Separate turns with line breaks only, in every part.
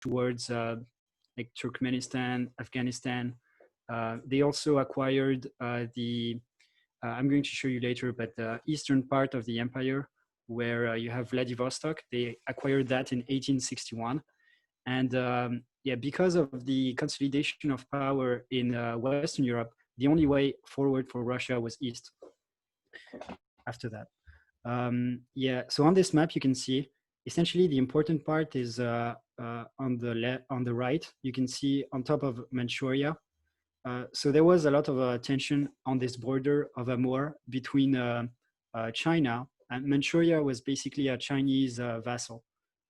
towards like Turkmenistan, Afghanistan. They also acquired I'm going to show you later, but the eastern part of the empire, where you have Vladivostok. They acquired that in 1861. And yeah, because of the consolidation of power in Western Europe, the only way forward for Russia was east after that. Yeah, so on this map, you can see essentially the important part is on the right. You can see on top of Manchuria. So there was a lot of tension on this border of Amur between China, and Manchuria was basically a Chinese vassal.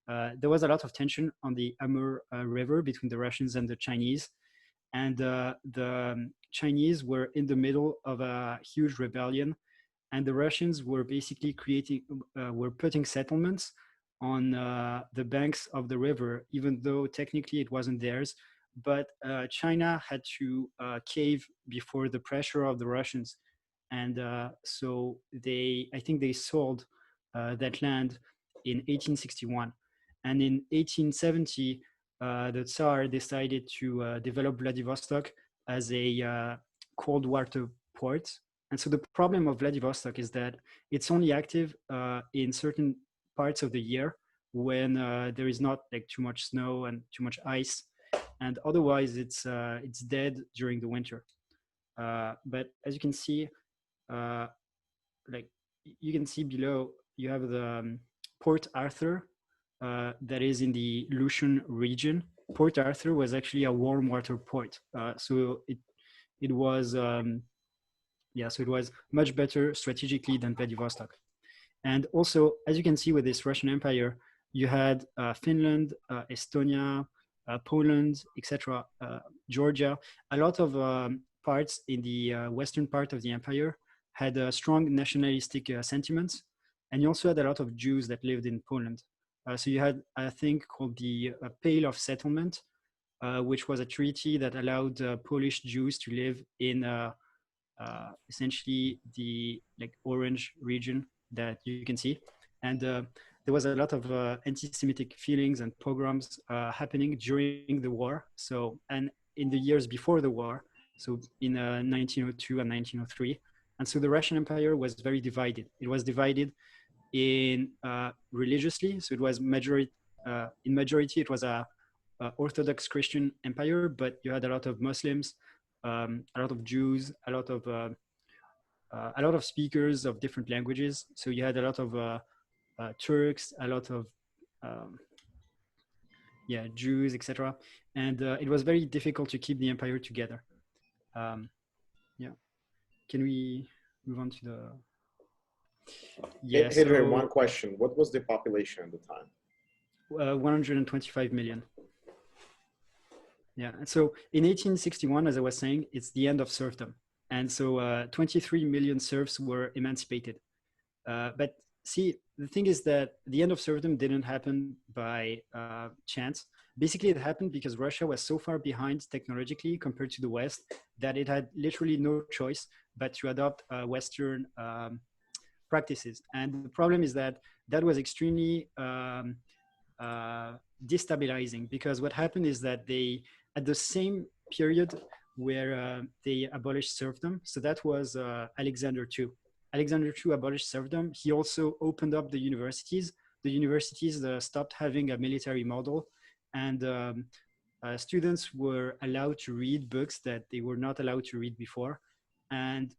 There was a lot of tension on the Amur River between the Russians and the Chinese. And the Chinese were in the middle of a huge rebellion. And the Russians were basically were putting settlements on the banks of the river, even though technically it wasn't theirs. But China had to cave before the pressure of the Russians. And so I think they sold that land in 1861. And in 1870, the Tsar decided to develop Vladivostok as a cold water port. And so the problem of Vladivostok is that it's only active in certain parts of the year when there is not like too much snow and too much ice, and otherwise it's dead during the winter. But as you can see, like you can see below, you have the Port Arthur that is in the Lushan region. Port Arthur was actually a warm water port, so it was. Yeah, so it was much better strategically than Vladivostok. And also, as you can see with this Russian Empire, you had Finland, Estonia, Poland, etc., Georgia. A lot of parts in the western part of the empire had strong nationalistic sentiments. And you also had a lot of Jews that lived in Poland. So you had a thing called the Pale of Settlement, which was a treaty that allowed Polish Jews to live in essentially the like orange region that you can see. And there was a lot of anti-Semitic feelings and pogroms happening during the war. So, and in the years before the war, so in 1902 and 1903. And so the Russian Empire was very divided. It was divided in religiously. So it was in majority, it was a Orthodox Christian empire, but you had a lot of Muslims, a lot of Jews, a lot of speakers of different languages. So you had a lot of Turks, a lot of yeah, Jews, etc. And it was very difficult to keep the empire together. Yeah, can we move on to the?
Yeah. Hey, so, one question: what was the population at the time?
125 million. Yeah, and so in 1861, as I was saying, it's the end of serfdom. And so 23 million serfs were emancipated. But see, the thing is that the end of serfdom didn't happen by chance. Basically, it happened because Russia was so far behind technologically compared to the West that it had literally no choice but to adopt Western practices. And the problem is that that was extremely destabilizing, because what happened is that they, at the same period where they abolished serfdom, so that was Alexander II. Alexander II abolished serfdom. He also opened up the universities. The universities stopped having a military model, and students were allowed to read books that they were not allowed to read before. And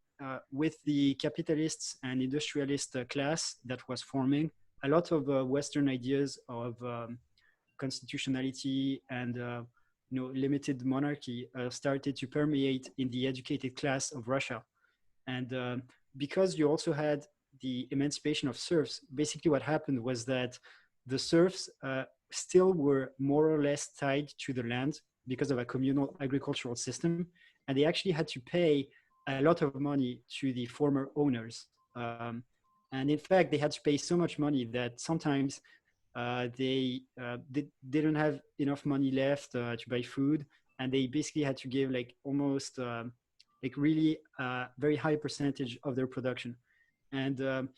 with the capitalists and industrialist class that was forming, a lot of Western ideas of constitutionality and limited monarchy started to permeate in the educated class of Russia. And because you also had the emancipation of serfs, basically what happened was that the serfs still were more or less tied to the land because of a communal agricultural system, and they actually had to pay a lot of money to the former owners. And in fact, they had to pay so much money that sometimes they didn't have enough money left to buy food, and they basically had to give like almost like really very high percentage of their production. And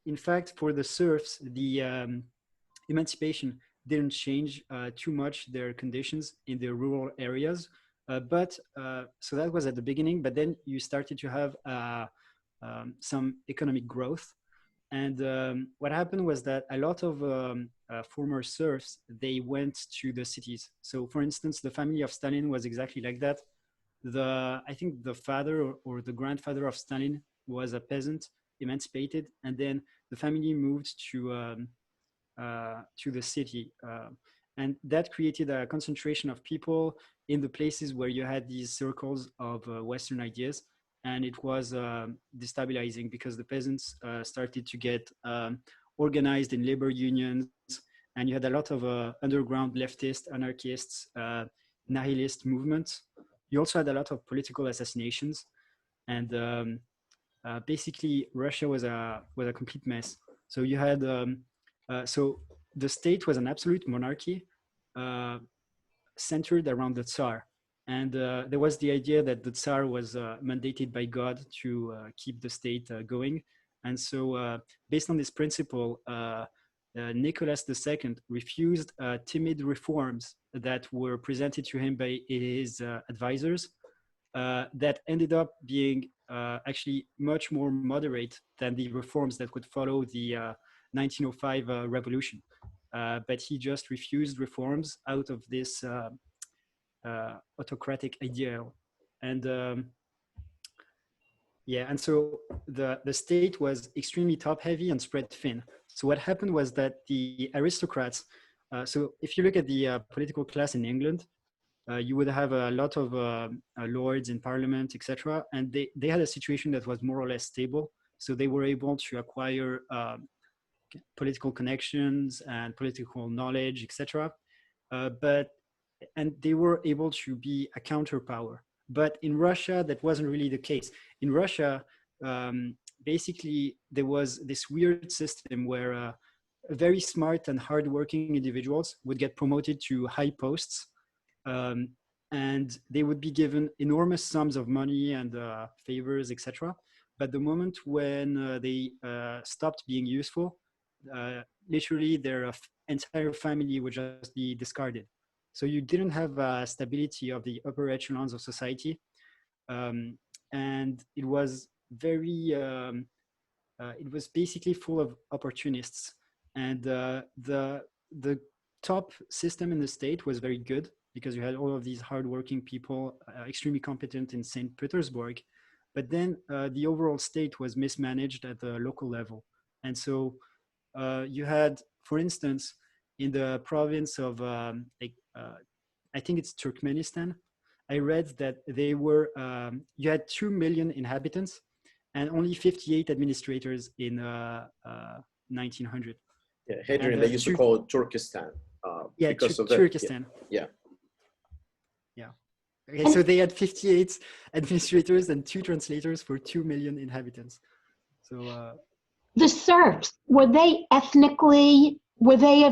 in fact, for the serfs, the emancipation didn't change too much their conditions in the rural areas. So that was at the beginning, but then you started to have some economic growth. And what happened was that a lot of former serfs, they went to the cities. So for instance, the family of Stalin was exactly like that. I think the father or the grandfather of Stalin was a peasant, emancipated, and then the family moved to the city. And that created a concentration of people in the places where you had these circles of Western ideas. And it was destabilizing because the peasants started to get organized in labor unions. And you had a lot of underground leftist, anarchists, nihilist movements. You also had a lot of political assassinations. And basically, Russia was a complete mess. So you had so the state was an absolute monarchy uh, centered around the Tsar. And there was the idea that the Tsar was mandated by God to keep the state going. And so, based on this principle, Nicholas II refused timid reforms that were presented to him by his advisors that ended up being actually much more moderate than the reforms that would follow the 1905 revolution. But he just refused reforms out of this autocratic ideal. And yeah, and so the state was extremely top heavy and spread thin. So what happened was that the aristocrats, so if you look at the political class in England, you would have a lot of lords in parliament, etc. And they had a situation that was more or less stable. So they were able to acquire political connections and political knowledge, etc. And they were able to be a counterpower. But in Russia, that wasn't really the case. In Russia, basically, there was this weird system where very smart and hardworking individuals would get promoted to high posts, um, and they would be given enormous sums of money and favors, etc. But the moment when they stopped being useful, literally their entire family would just be discarded. So you didn't have stability of the upper echelons of society, and it was it was basically full of opportunists. And the top system in the state was very good because you had all of these hardworking people, extremely competent in St. Petersburg. But then the overall state was mismanaged at the local level. And so you had, for instance, in the province of, I think it's Turkmenistan, I read that you had 2 million inhabitants and only 58 administrators in 1900.
Yeah, Hadrian, they used to call it Turkestan because of that.
Turkestan.
Yeah.
Yeah. Okay, so they had 58 administrators and 2 translators for 2 million inhabitants. So
the serfs, were they of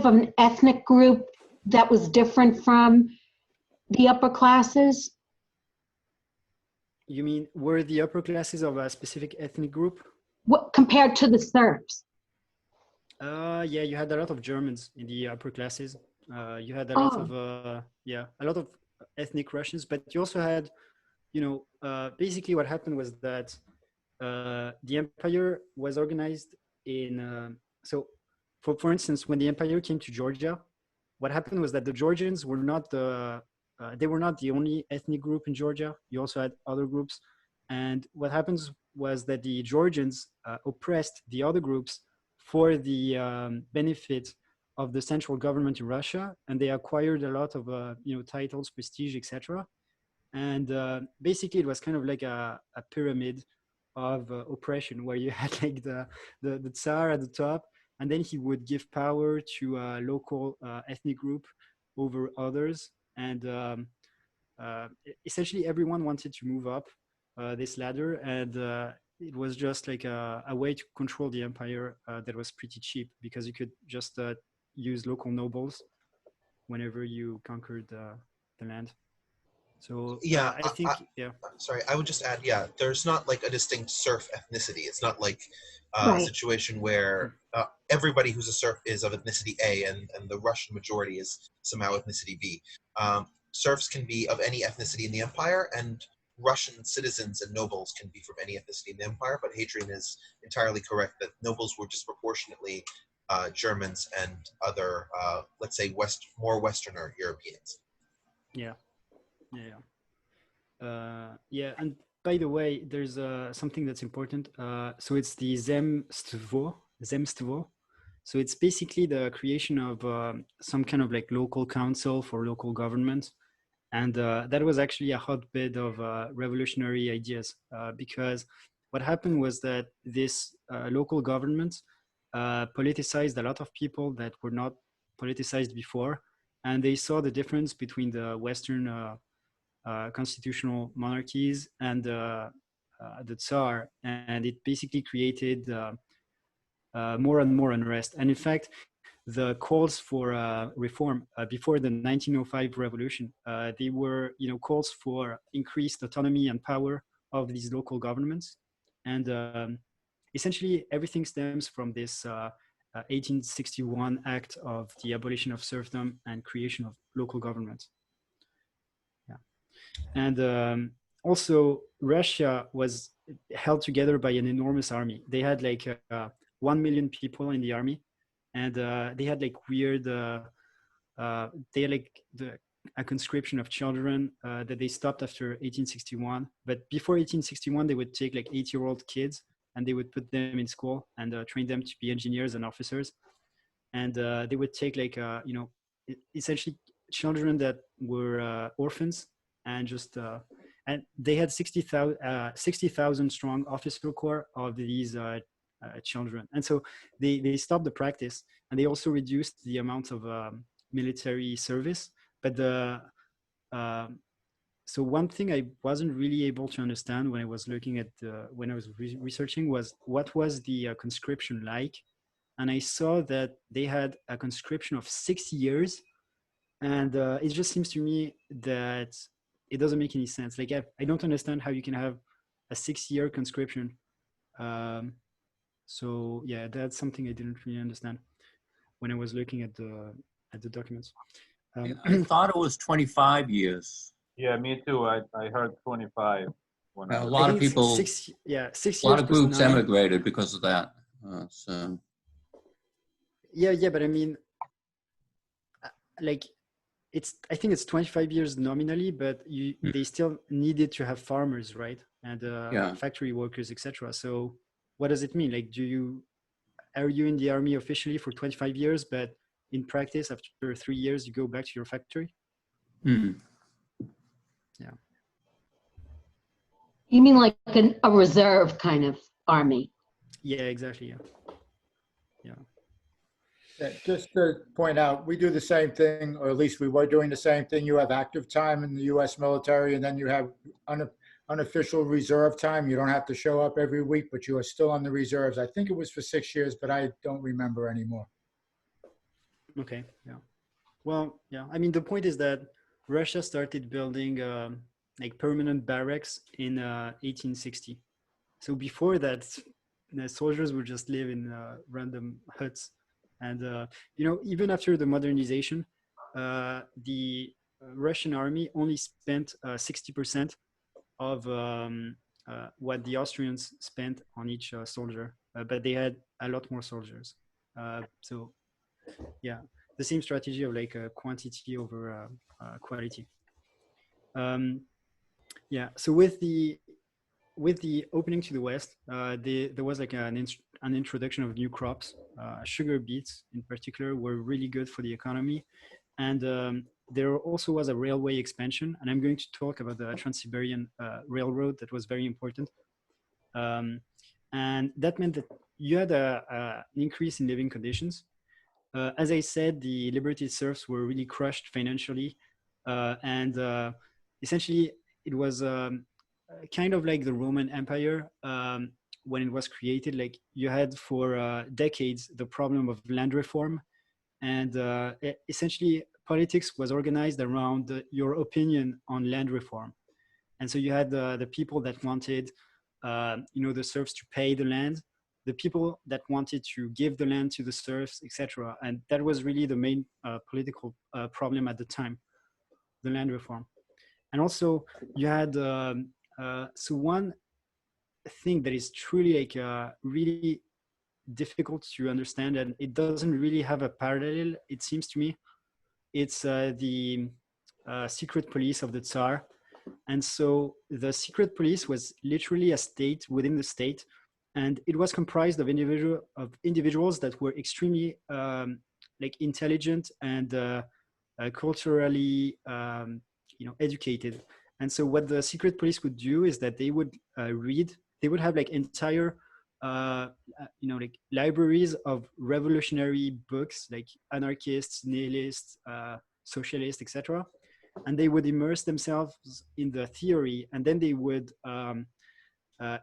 an ethnic group that was different from the upper classes?
You mean, were the upper classes of a specific ethnic group?
What, compared to the serfs?
Yeah, you had a lot of Germans in the upper classes. You had a lot of, a lot of ethnic Russians, but you also had, basically what happened was that the empire was organized in, so for instance, when the empire came to Georgia, what happened was that the Georgians were not they were not the only ethnic group in Georgia. You also had other groups. And what happens was that the Georgians oppressed the other groups for the benefit of the central government in Russia. And they acquired a lot of, titles, prestige, etc. And basically it was kind of like a pyramid of oppression where you had like the Tsar at the top, and then he would give power to a local ethnic group over others. And essentially everyone wanted to move up this ladder, and it was just like a way to control the empire that was pretty cheap, because you could just use local nobles whenever you conquered the land. So
Yeah,
I think, yeah.
sorry, I would just add, yeah, there's not like a distinct serf ethnicity. It's not like a
Right.
situation where everybody who's a serf is of ethnicity A and the Russian majority is somehow ethnicity B. Serfs can be of any ethnicity in the empire, and Russian citizens and nobles can be from any ethnicity in the empire, but Hadrian is entirely correct that nobles were disproportionately Germans and other, let's say, more Westerner Europeans.
Yeah, yeah, yeah. And by the way, there's something that's important. So it's the Zemstvo. So it's basically the creation of some kind of like local council for local government. And that was actually a hotbed of revolutionary ideas because what happened was that this local government politicized a lot of people that were not politicized before. And they saw the difference between the Western constitutional monarchies and the Tsar. And it basically created more and more unrest. And in fact, the calls for reform before the 1905 revolution, they were, calls for increased autonomy and power of these local governments. And essentially, everything stems from this 1861 act of the abolition of serfdom and creation of local governments. Yeah. And also, Russia was held together by an enormous army. They had like 1 million people in the army. And they had like weird, they had like a conscription of children that they stopped after 1861. But before 1861, they would take like 8-year-old kids and they would put them in school and train them to be engineers and officers. And they would take like, essentially children that were orphans and just, and they had 60,000 strong officer corps of these children. And so they stopped the practice, and they also reduced the amount of military service. But so one thing I wasn't really able to understand when I was looking at when I was researching was what was the conscription like. And I saw that they had a conscription of 6 years, and it just seems to me that it doesn't make any sense. Like I don't understand how you can have a 6-year conscription. So yeah, that's something I didn't really understand when I was looking at the documents.
I thought it was 25 years.
Yeah, me too. I heard 25.
A lot of people,
6 years.
a lot of groups
9.
emigrated because of that. So.
Yeah, but I mean, like, I think it's 25 years nominally, but they still needed to have farmers, right? And factory workers, etc. So what does it mean? Like, are you in the army officially for 25 years, but in practice, after 3 years, you go back to your factory?
Mm-hmm.
Yeah.
You mean like a reserve kind of army?
Yeah, exactly. Yeah.
Just to point out, we do the same thing, or at least we were doing the same thing. You have active time in the U.S. military, and then you have unofficial reserve time. You don't have to show up every week, but you are still on the reserves. I think it was for 6 years, but I don't remember anymore.
Okay, yeah. Well, yeah, I mean, the point is that Russia started building like permanent barracks in 1860. So before that, the soldiers would just live in random huts. And, even after the modernization, the Russian army only spent 60% of what the Austrians spent on each soldier, but they had a lot more soldiers. So, yeah, the same strategy of like quantity over quality. Yeah, so with the opening to the West, there was like an introduction of new crops. Sugar beets in particular were really good for the economy. And there also was a railway expansion. And I'm going to talk about the Trans-Siberian Railroad that was very important. And that meant that you had an increase in living conditions. As I said, the liberated serfs were really crushed financially. And essentially, it was kind of like the Roman Empire when it was created. Like you had for decades the problem of land reform, and essentially politics was organized around your opinion on land reform. And so you had the people that wanted, the serfs to pay the land, the people that wanted to give the land to the serfs, etc. And that was really the main political problem at the time, the land reform. And also you had, so one thing that is truly like really difficult to understand, and it doesn't really have a parallel, it seems to me, it's the secret police of the Tsar. And so the secret police was literally a state within the state, and it was comprised of individuals that were extremely like intelligent and culturally educated. And so what the secret police would do is that they would read, they would have like entire like libraries of revolutionary books, like anarchists, nihilists, socialists, etc. And they would immerse themselves in the theory, and then they would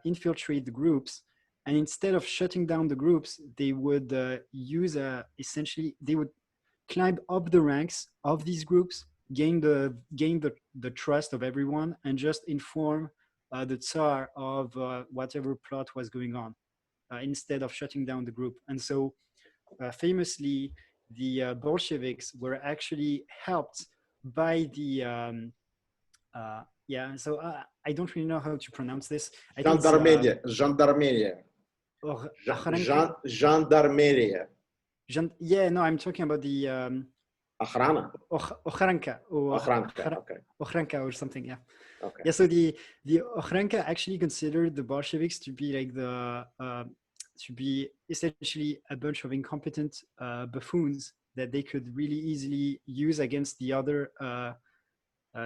infiltrate the groups. And instead of shutting down the groups, they would use essentially, they would climb up the ranks of these groups, gain the trust of everyone, and just inform the Tsar of whatever plot was going on, instead of shutting down the group. And so famously, the Bolsheviks were actually helped by the so I don't really know how to pronounce this. I think
Gendarmeria. Gendarmeria.
No, I'm talking about the
Охрана.
Ochranka,
Okay.
Ochranka or something, yeah.
Okay.
Yeah, so the Ochranka actually considered the Bolsheviks to be like to be essentially a bunch of incompetent buffoons that they could really easily use against the other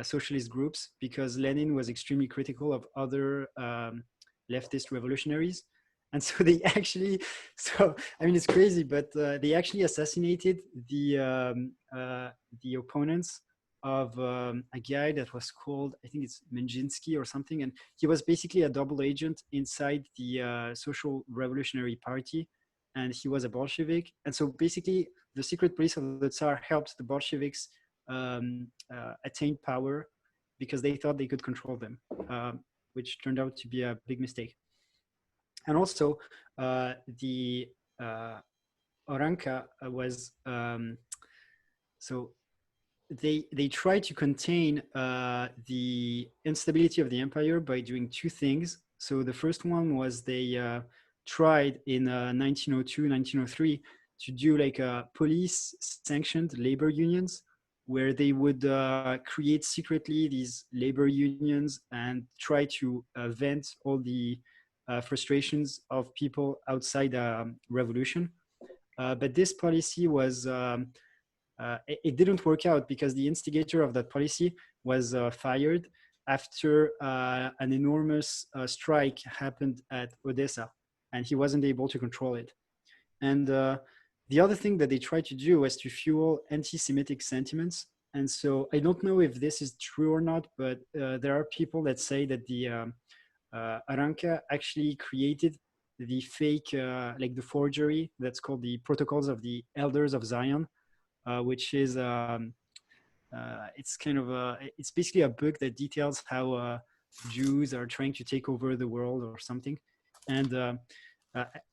socialist groups, because Lenin was extremely critical of other leftist revolutionaries. And so they actually, I mean, it's crazy, but they actually assassinated the opponents of a guy that was called, I think it's Menjinsky or something. And he was basically a double agent inside the Social Revolutionary Party. And he was a Bolshevik. And so basically the secret police of the Tsar helped the Bolsheviks attain power because they thought they could control them, which turned out to be a big mistake. And also the Oranka was, so they tried to contain the instability of the empire by doing two things. So the first one was they tried in 1902, 1903 to do like police sanctioned labor unions, where they would create secretly these labor unions and try to vent all the frustrations of people outside revolution. But this policy was, it didn't work out because the instigator of that policy was fired after an enormous strike happened at Odessa, and he wasn't able to control it. And the other thing that they tried to do was to fuel anti-Semitic sentiments. And so I don't know if this is true or not, but there are people that say that the Aranka actually created the fake, like the forgery that's called the Protocols of the Elders of Zion, which is, it's kind of it's basically a book that details how Jews are trying to take over the world or something. And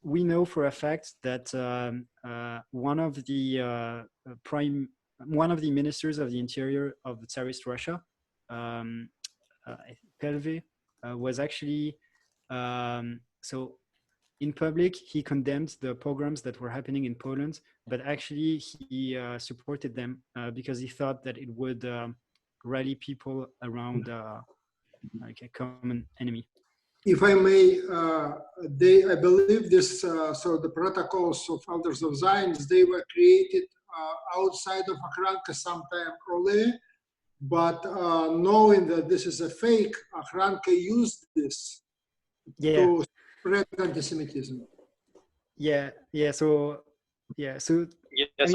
we know for a fact that one of the ministers of the interior of the Tsarist Russia, Pelve, was actually, so in public, he condemned the pogroms that were happening in Poland, but actually he supported them because he thought that it would rally people around like a common enemy.
If I may, I believe this, so the protocols of Elders of Zion, they were created outside of Akhranka sometime earlier, but knowing that this is a fake, Akhranka used this to spread anti-Semitism.
Yes,
I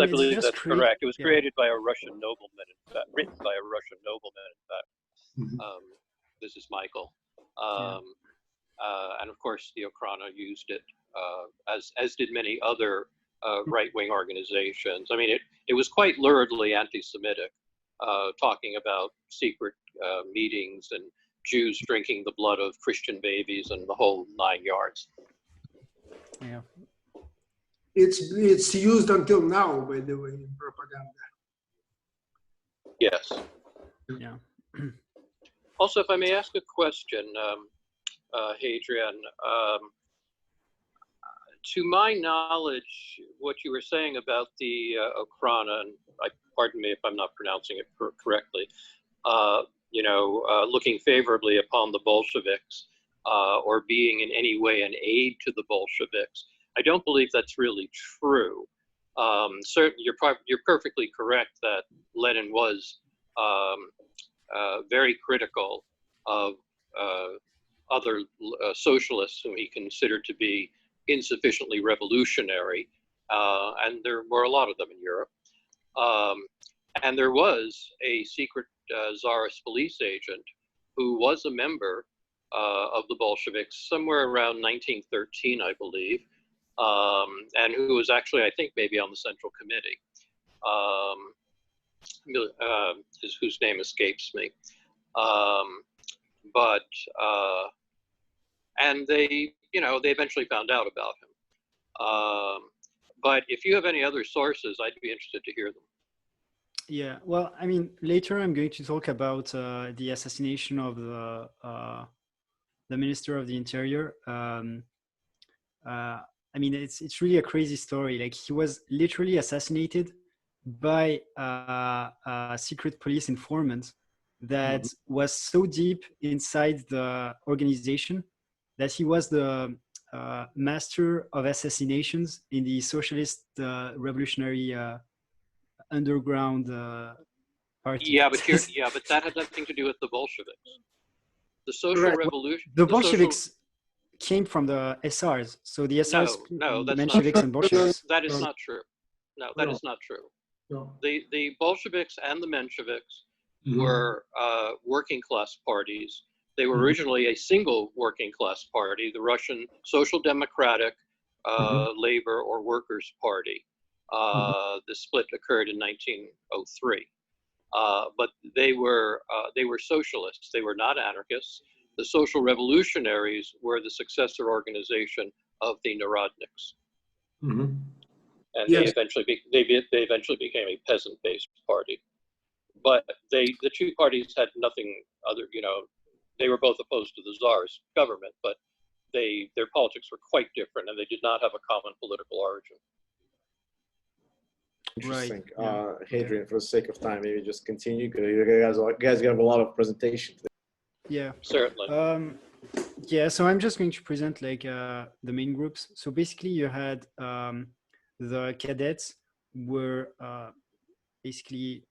believe that's correct. It was created by a Russian nobleman, in fact, written by a Russian nobleman, in fact.
Mm-hmm.
This is Michael. And of course, the Okhrana used it, as did many other right-wing organizations. I mean, it was quite luridly anti-Semitic, talking about secret meetings and Jews drinking the blood of Christian babies and the whole 9 yards.
Yeah.
It's used until now, by the way, in propaganda.
Yes.
Yeah.
Also, if I may ask a question, Hadrian, to my knowledge, what you were saying about the Okhrana, and pardon me if I'm not pronouncing it correctly, looking favorably upon the Bolsheviks or being in any way an aid to the Bolsheviks, I don't believe that's really true. Certainly, you're perfectly correct that Lenin was very critical of other socialists whom he considered to be insufficiently revolutionary, and there were a lot of them in Europe. And there was a secret Tsarist police agent who was a member of the Bolsheviks somewhere around 1913, I believe, and who was actually, I think, maybe on the Central Committee, whose name escapes me. And they eventually found out about him. But if you have any other sources, I'd be interested to hear them.
Yeah, well, I mean, later I'm going to talk about the assassination of the Minister of the Interior. I mean, it's really a crazy story. Like, he was literally assassinated by a secret police informant that was so deep inside the organization that he was the master of assassinations in the socialist revolutionary underground party.
Yeah, but that had nothing to do with the Bolsheviks. The social revolution.
The Bolsheviks came from the SRs, so the SRs,
no, that's
Mensheviks
not
and Bolsheviks.
That is not true. No, that is not true.
No.
The Bolsheviks and the Mensheviks were working class parties. They were originally a single working class party, the Russian Social Democratic Labor or Workers' Party. The split occurred in 1903. But they were socialists. They were not anarchists. The social revolutionaries were the successor organization of the Narodniks. And
Yes.
they eventually became a peasant-based party. But the two parties had nothing other, they were both opposed to the Tsar's government, but their politics were quite different, and they did not have a common political origin.
Interesting.
Right.
Hadrian, for the sake of time, maybe just continue. You guys have a lot of presentation today.
Yeah.
Certainly.
Yeah, so I'm just going to present like the main groups. So basically you had the cadets were basically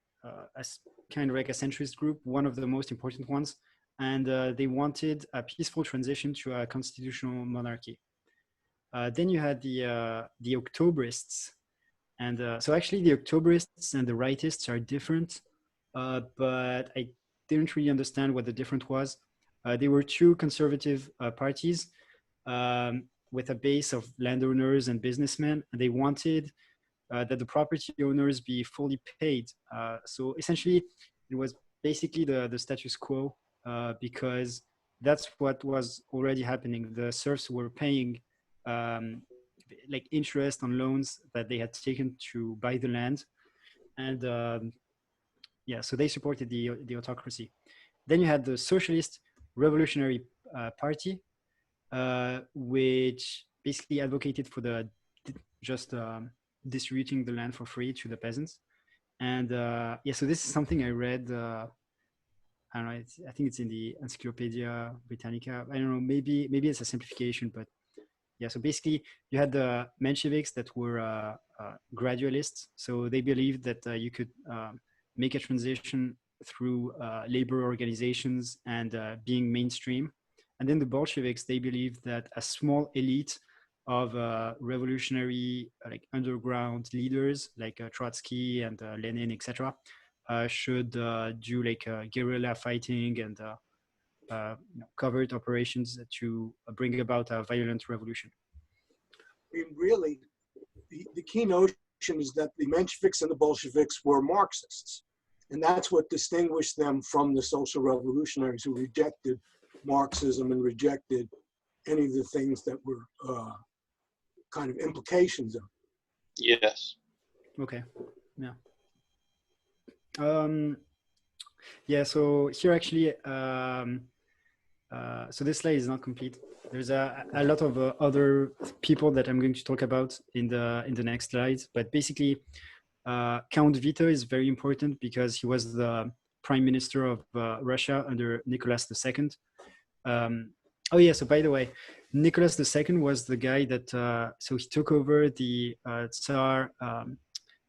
as kind of like a centrist group, one of the most important ones. And they wanted a peaceful transition to a constitutional monarchy. Then you had the Octobrists. And so actually the Octobrists and the rightists are different, but I didn't really understand what the difference was. They were two conservative parties with a base of landowners and businessmen, and they wanted that the property owners be fully paid. So essentially, it was basically the status quo because that's what was already happening. The serfs were paying like interest on loans that they had taken to buy the land, and yeah, so they supported the autocracy. Then you had the Socialist Revolutionary Party, which basically advocated for just distributing the land for free to the peasants. And yeah, so this is something I read. I don't know. I think it's in the Encyclopedia Britannica. I don't know. Maybe it's a simplification, but yeah. So basically, you had the Mensheviks that were gradualists. So they believed that you could make a transition through labor organizations and being mainstream. And then the Bolsheviks, they believed that a small elite of revolutionary like underground leaders like Trotsky and Lenin, etc., should do like guerrilla fighting and covert operations to bring about a violent revolution.
I mean, really, the key notion connection is that the Mensheviks and the Bolsheviks were Marxists. And that's what distinguished them from the social revolutionaries who rejected Marxism and rejected any of the things that were kind of implications of it.
Yes.
Okay. Yeah. Yeah. So here actually, so this slide is not complete. There's a lot of other people that I'm going to talk about in the next slides. But basically, Count Vito is very important because he was the prime minister of Russia under Nicholas II. Oh yeah, so by the way, Nicholas II was the guy that, so he took over the Tsar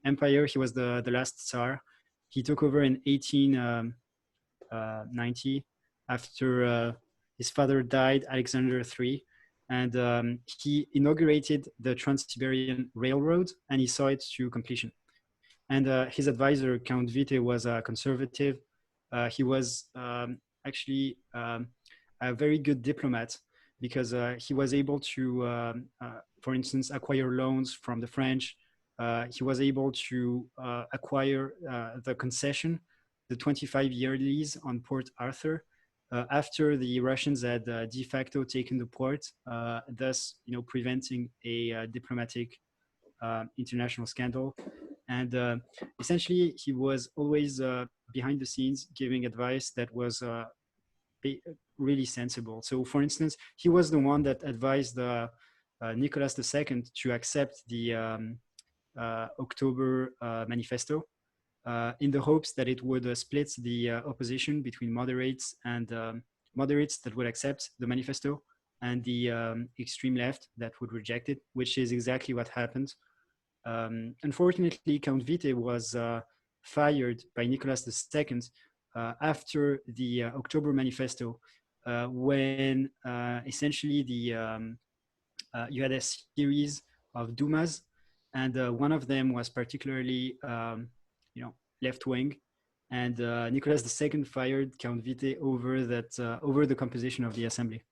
Empire. He was the last Tsar. He took over in 1890 after his father died, Alexander III. And he inaugurated the Trans-Siberian Railroad and he saw it to completion. And his advisor, Count Vite, was a conservative. He was actually a very good diplomat because he was able to, for instance, acquire loans from the French. He was able to acquire the concession, the 25-year lease on Port Arthur, after the Russians had de facto taken the port, thus, preventing a diplomatic international scandal. And essentially, he was always behind the scenes giving advice that was really sensible. So, for instance, he was the one that advised Nicholas II to accept the October Manifesto in the hopes that it would split the opposition between moderates and moderates that would accept the manifesto and the extreme left that would reject it, which is exactly what happened. Unfortunately, Count Vite was fired by Nicholas II after the October Manifesto, when essentially you had a series of Dumas, and one of them was particularly, left-wing, and Nicholas II fired Count Vite over that over the composition of the assembly.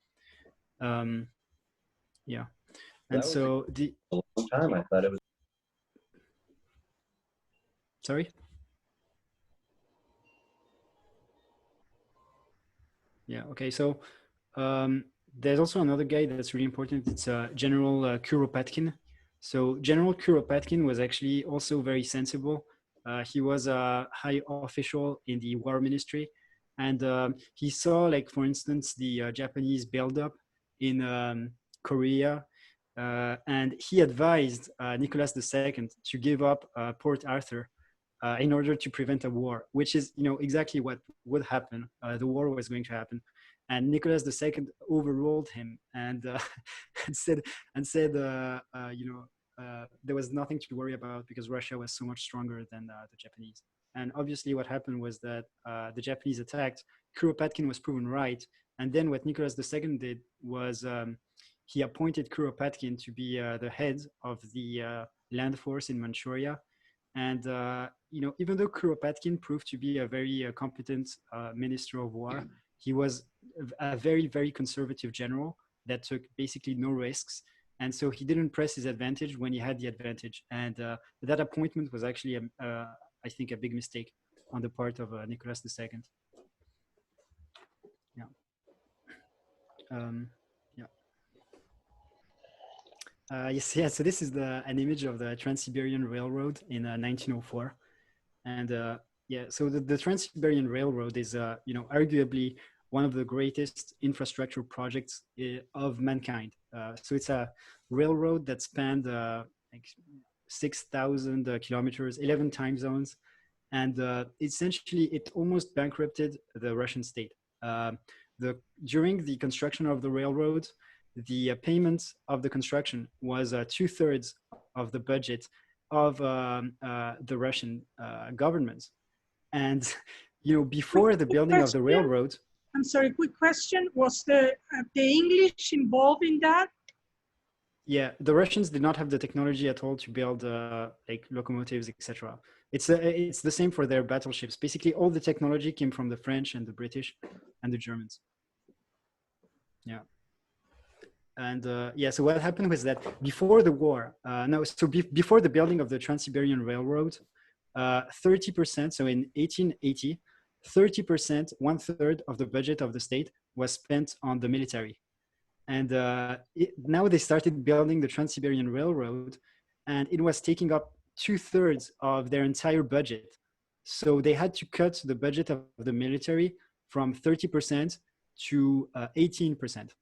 Yeah, and so the
a long time. I thought it was.
Sorry. Yeah. Okay. So there's also another guy that's really important. It's General Kuropatkin. So General Kuropatkin was actually also very sensible. He was a high official in the war ministry, and he saw, like, for instance, the Japanese buildup in Korea, and he advised Nicholas II to give up Port Arthur in order to prevent a war, which is, exactly what would happen. The war was going to happen, and Nicholas II overruled him and said, there was nothing to worry about because Russia was so much stronger than the Japanese. And obviously, what happened was that the Japanese attacked. Kuropatkin was proven right, and then what Nicholas II did was he appointed Kuropatkin to be the head of the land force in Manchuria. And even though Kuropatkin proved to be a very competent minister of war, he was a very, very conservative general that took basically no risks. And so he didn't press his advantage when he had the advantage. And that appointment was actually, I think, a big mistake on the part of Nicholas II. Yeah. Yes, yeah. So this is an image of the Trans-Siberian Railroad in 1904, and yeah. So the Trans-Siberian Railroad is, arguably one of the greatest infrastructure projects of mankind. So it's a railroad that spanned like 6,000 kilometers, 11 time zones, and essentially it almost bankrupted the Russian state. During the construction of the railroad, the payment of the construction was 2/3 of the budget of the Russian government. And, before the building of the railroad.
I'm sorry, quick question. Was the English involved in that?
Yeah, the Russians did not have the technology at all to build like locomotives, etc. It's the same for their battleships. Basically, all the technology came from the French and the British and the Germans. Yeah. And yeah, so what happened was that before the war, before the building of the Trans-Siberian Railroad, 30%, so in 1880, 30%, 1/3 of the budget of the state was spent on the military. And now they started building the Trans-Siberian Railroad, and it was taking up 2/3 of their entire budget. So they had to cut the budget of the military from 30% to 18%.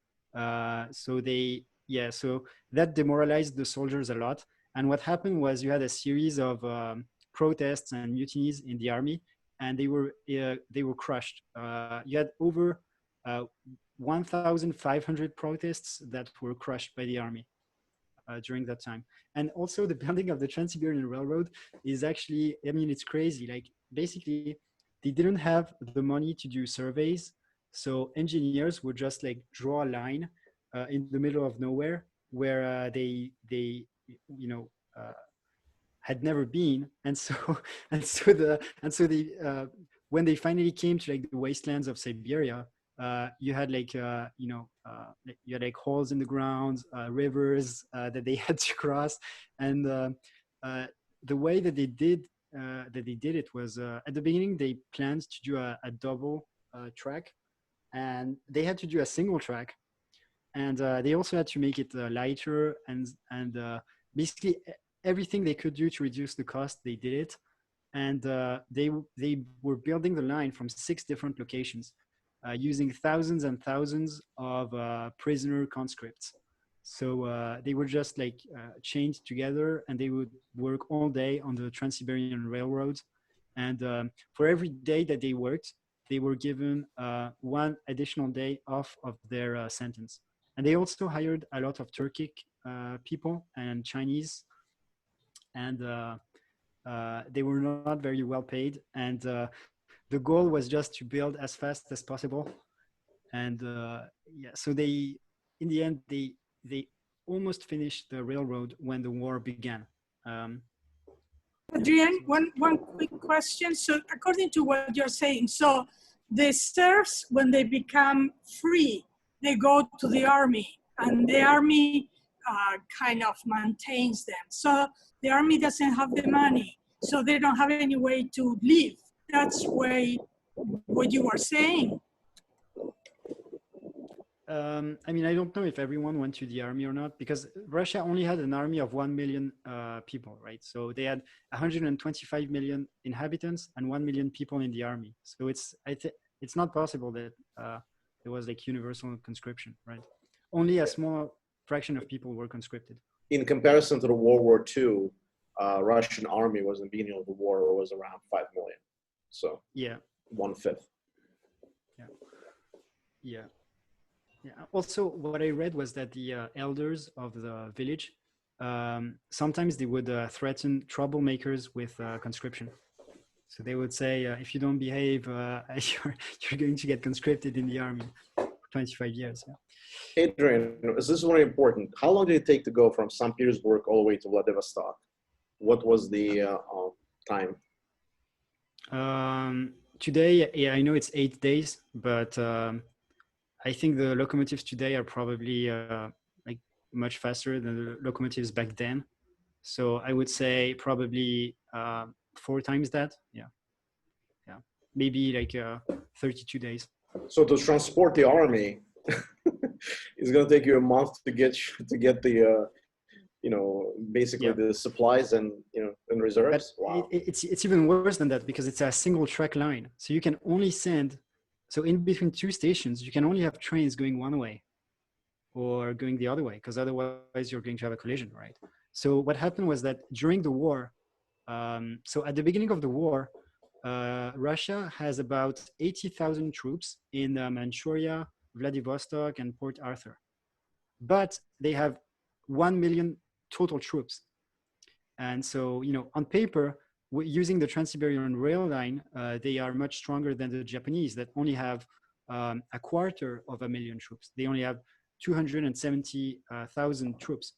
So that demoralized the soldiers a lot. And what happened was you had a series of protests and mutinies in the army, and they were crushed. You had over 1,500 protests that were crushed by the army during that time. And also the building of the Trans-Siberian Railroad is actually, I mean, it's crazy. Like basically they didn't have the money to do surveys. So engineers would just like draw a line in the middle of nowhere where they had never been. And so when they finally came to like the wastelands of Siberia, you had like you had like holes in the ground, rivers that they had to cross, and the way that they did it was at the beginning they planned to do a double track, and they had to do a single track, and they also had to make it lighter, and basically everything they could do to reduce the cost, they did it, and they were building the line from 6 different locations. Using thousands and thousands of prisoner conscripts. So they were just like chained together, and they would work all day on the Trans-Siberian Railroad. And for every day that they worked, they were given 1 additional day off of their sentence. And they also hired a lot of Turkic people and Chinese, and they were not very well paid. And the goal was just to build as fast as possible. And so they, in the end, they almost finished the railroad when the war began.
Adrian, one quick question. So according to what you're saying, so the serfs, when they become free, they go to the army, and the army kind of maintains them. So the army doesn't have the money, so they don't have any way to live. That's what you were saying.
I mean, I don't know if everyone went to the army or not, because Russia only had an army of 1 million people, right? So they had 125 million inhabitants and 1 million people in the army. So it's not possible that there was like universal conscription, right? Only a small fraction of people were conscripted.
In comparison to the World War II, Russian army was in the beginning of the war was around 5 million. So
yeah,
1/5.
Yeah. Also, what I read was that the elders of the village sometimes they would threaten troublemakers with conscription. So they would say, if you don't behave, you're going to get conscripted in the army for 25 years. Yeah.
Adrian, this is very important. How long did it take to go from St. Petersburg all the way to Vladivostok? What was the time?
Today, yeah, I know it's 8 days, but I think the locomotives today are probably like much faster than the locomotives back then. So I would say probably 4 times that. Yeah, maybe like 32 days.
So to transport the army, it's going to take you a month to get the basically the supplies and and reserves.
But
wow.
It's even worse than that, because it's a single track line. So you can only send. So in between 2 stations, you can only have trains going one way or going the other way, because otherwise you're going to have a collision, right? So what happened was that during the war, so at the beginning of the war, Russia has about 80,000 troops in Manchuria, Vladivostok, and Port Arthur. But they have 1 million total troops. And so, on paper, using the Trans-Siberian Rail line, they are much stronger than the Japanese that only have 250,000 troops. They only have 270,000 troops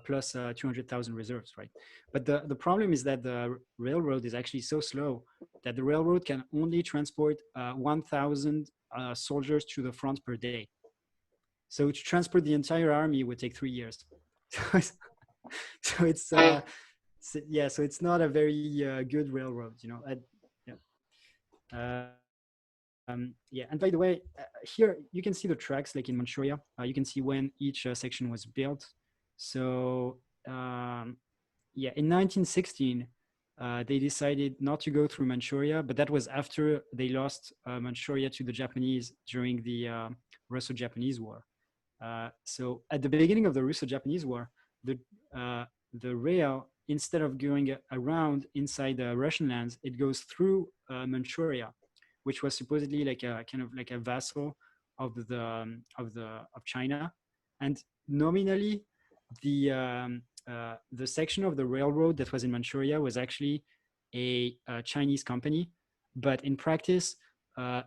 plus 200,000 reserves, right? But the problem is that the railroad is actually so slow that the railroad can only transport 1,000 soldiers to the front per day. So to transport the entire army would take 3 years. So it's yeah, so it's not a very good railroad, you know. Yeah, and by the way, here you can see the tracks like in Manchuria. You can see when each section was built. So yeah, in 1916, they decided not to go through Manchuria, but that was after they lost Manchuria to the Japanese during the Russo-Japanese War. So at the beginning of the Russo-Japanese War, the rail, instead of going around inside the Russian lands, it goes through Manchuria, which was supposedly like a kind of like a vassal of China, and nominally the section of the railroad that was in Manchuria was actually a Chinese company, but in practice,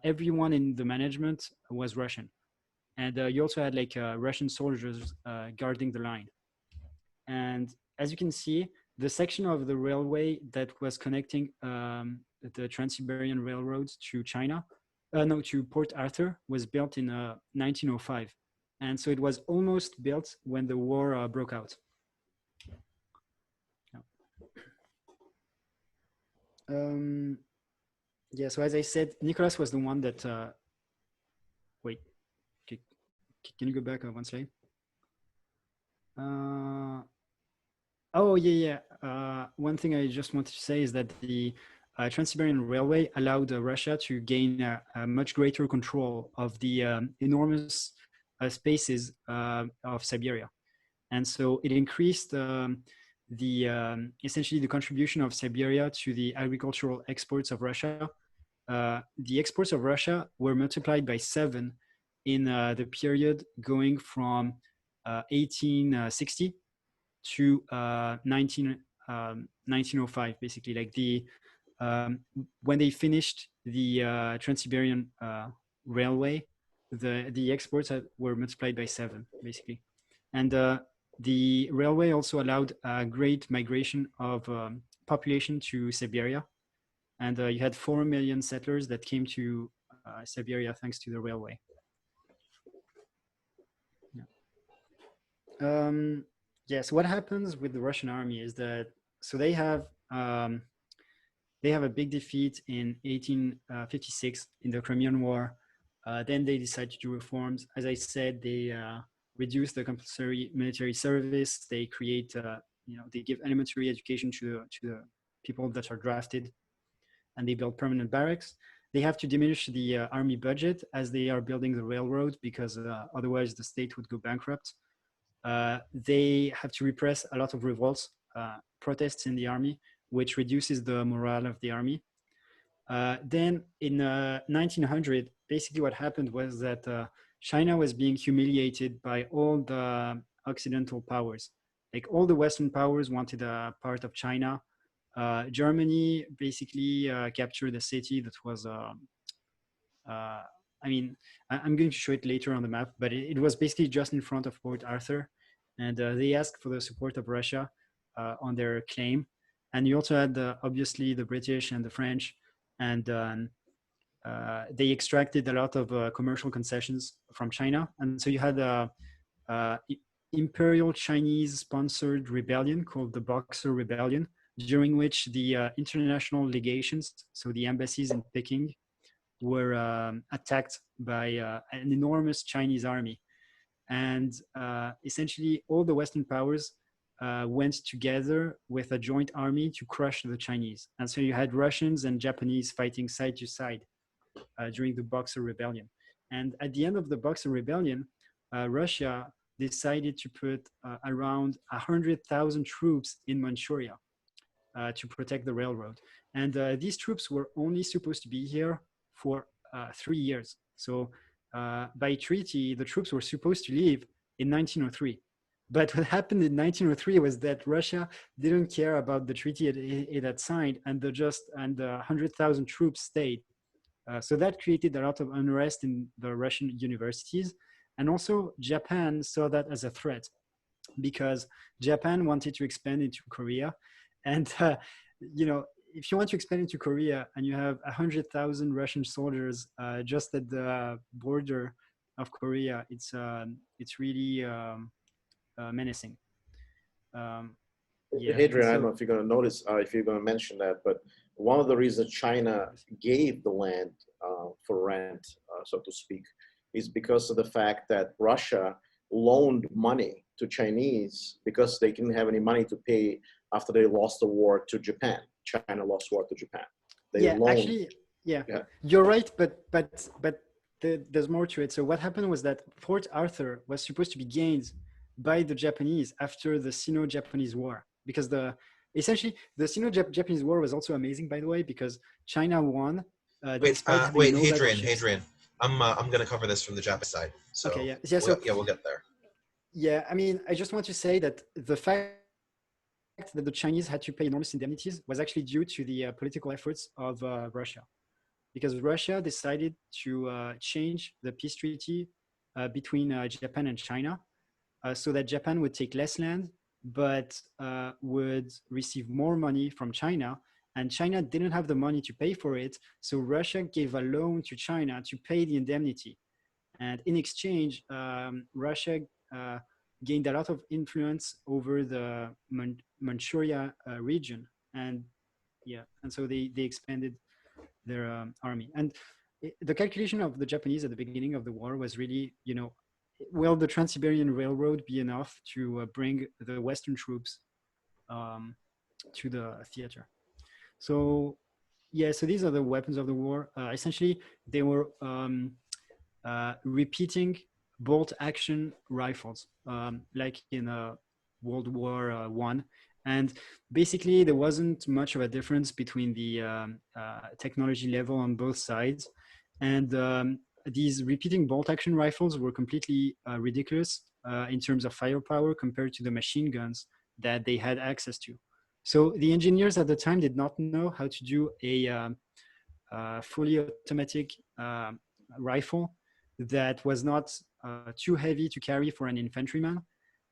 everyone in the management was Russian, and you also had like Russian soldiers guarding the line. And as you can see, the section of the railway that was connecting the Trans-Siberian Railroad to China, no, to Port Arthur, was built in 1905. And so it was almost built when the war broke out. Yeah, so as I said, Nicholas was the one that, wait, can you go back one slide? Oh, yeah. One thing I just wanted to say is that the Trans-Siberian Railway allowed Russia to gain a much greater control of the enormous spaces of Siberia. And so it increased essentially the contribution of Siberia to the agricultural exports of Russia. The exports of Russia were multiplied by 7 in the period going from 1860 to 1905, basically. Like when they finished the Trans-Siberian Railway, the exports were multiplied by 7, basically. And the railway also allowed a great migration of population to Siberia. And you had 4 million settlers that came to Siberia thanks to the railway. Yeah. So what happens with the Russian army is that, so they have a big defeat in 1856 in the Crimean War. Then they decide to do reforms. As I said, they reduce the compulsory military service. They create, they give elementary education to the people that are drafted, and they build permanent barracks. They have to diminish the army budget as they are building the railroad, because otherwise the state would go bankrupt. They have to repress a lot of revolts, protests in the army, which reduces the morale of the army. Then in 1900, basically what happened was that China was being humiliated by all the Occidental powers. Like all the Western powers wanted a part of China. Germany basically captured a city that was, I mean, I'm going to show it later on the map, but it was basically just in front of Port Arthur. And they asked for the support of Russia on their claim. And you also had, obviously, the British and the French. And they extracted a lot of commercial concessions from China. And so you had Imperial Chinese-sponsored rebellion called the Boxer Rebellion, during which the international legations, so the embassies in Peking, were attacked by an enormous Chinese army. And essentially all the Western powers went together with a joint army to crush the Chinese. And so you had Russians and Japanese fighting side to side during the Boxer Rebellion. And at the end of the Boxer Rebellion, Russia decided to put around 100,000 troops in Manchuria to protect the railroad. And these troops were only supposed to be here for 3 years. So by treaty, the troops were supposed to leave in 1903. But what happened in 1903 was that Russia didn't care about the treaty it had signed, and the 100,000 troops stayed. So that created a lot of unrest in the Russian universities. And also Japan saw that as a threat, because Japan wanted to expand into Korea. And, if you want to expand into Korea and you have 100,000 Russian soldiers just at the border, of Korea, it's really menacing. Yeah,
Hadrian, I don't
so
know if you're going to notice, if you're going to mention that, but one of the reasons China gave the land for rent, so to speak, is because of the fact that Russia loaned money to Chinese because they didn't have any money to pay after they lost the war to Japan. China lost war to Japan. They
yeah,
loaned.
actually, yeah, you're right, but there's more to it. So what happened was that Port Arthur was supposed to be gained by the Japanese after the Sino-Japanese War, because essentially the Sino-Japanese War was also amazing, by the way, because China won.
Wait, Hadrian, I'm going to cover this from the Japanese side. So
okay, yeah, so
we'll get there.
Yeah, I mean, I just want to say that the fact that the Chinese had to pay enormous indemnities was actually due to the political efforts of Russia, because Russia decided to change the peace treaty between Japan and China, so that Japan would take less land, but would receive more money from China. And China didn't have the money to pay for it, so Russia gave a loan to China to pay the indemnity. And in exchange, Russia gained a lot of influence over the Manchuria region, and so they expanded their army. And the calculation of the Japanese at the beginning of the war was really, will the Trans-Siberian Railroad be enough to bring the Western troops to the theater? So so these are the weapons of the war. Essentially, they were repeating bolt action rifles, like in World War I. And basically, there wasn't much of a difference between the technology level on both sides. And these repeating bolt action rifles were completely ridiculous in terms of firepower compared to the machine guns that they had access to. So the engineers at the time did not know how to do a fully automatic rifle that was not too heavy to carry for an infantryman.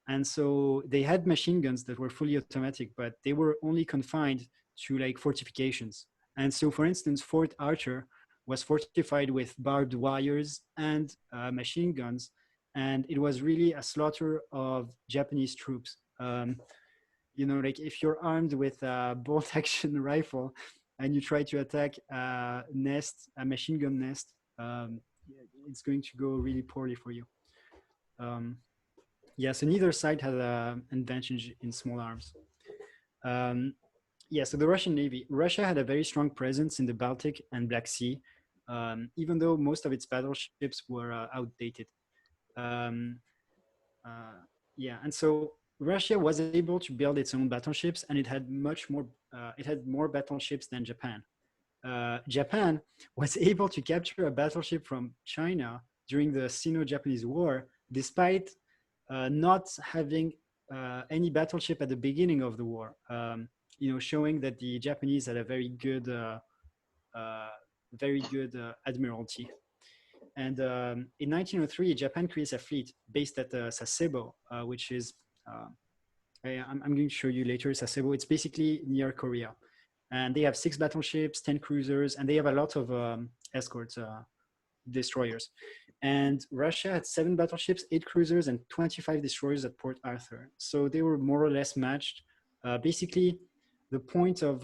And so they had machine guns that were fully automatic, but they were only confined to like fortifications. And so, for instance, Fort Arthur was fortified with barbed wires and machine guns. And it was really a slaughter of Japanese troops. Like if you're armed with a bolt action rifle and you try to attack a machine gun nest, it's going to go really poorly for you. So neither side had an advantage in small arms. So the Russian Navy. Russia had a very strong presence in the Baltic and Black Sea, even though most of its battleships were outdated. And so Russia was able to build its own battleships, and it had more battleships than Japan. Japan was able to capture a battleship from China during the Sino-Japanese War, despite not having any battleship at the beginning of the war, showing that the Japanese had a very good admiralty. And in 1903, Japan creates a fleet based at Sasebo, which is, I'm going to show you later, Sasebo. It's basically near Korea. And they have 6 battleships, 10 cruisers, and they have a lot of escorts, destroyers. And Russia had 7 battleships, 8 cruisers, and 25 destroyers at Port Arthur. So they were more or less matched. Basically, the point of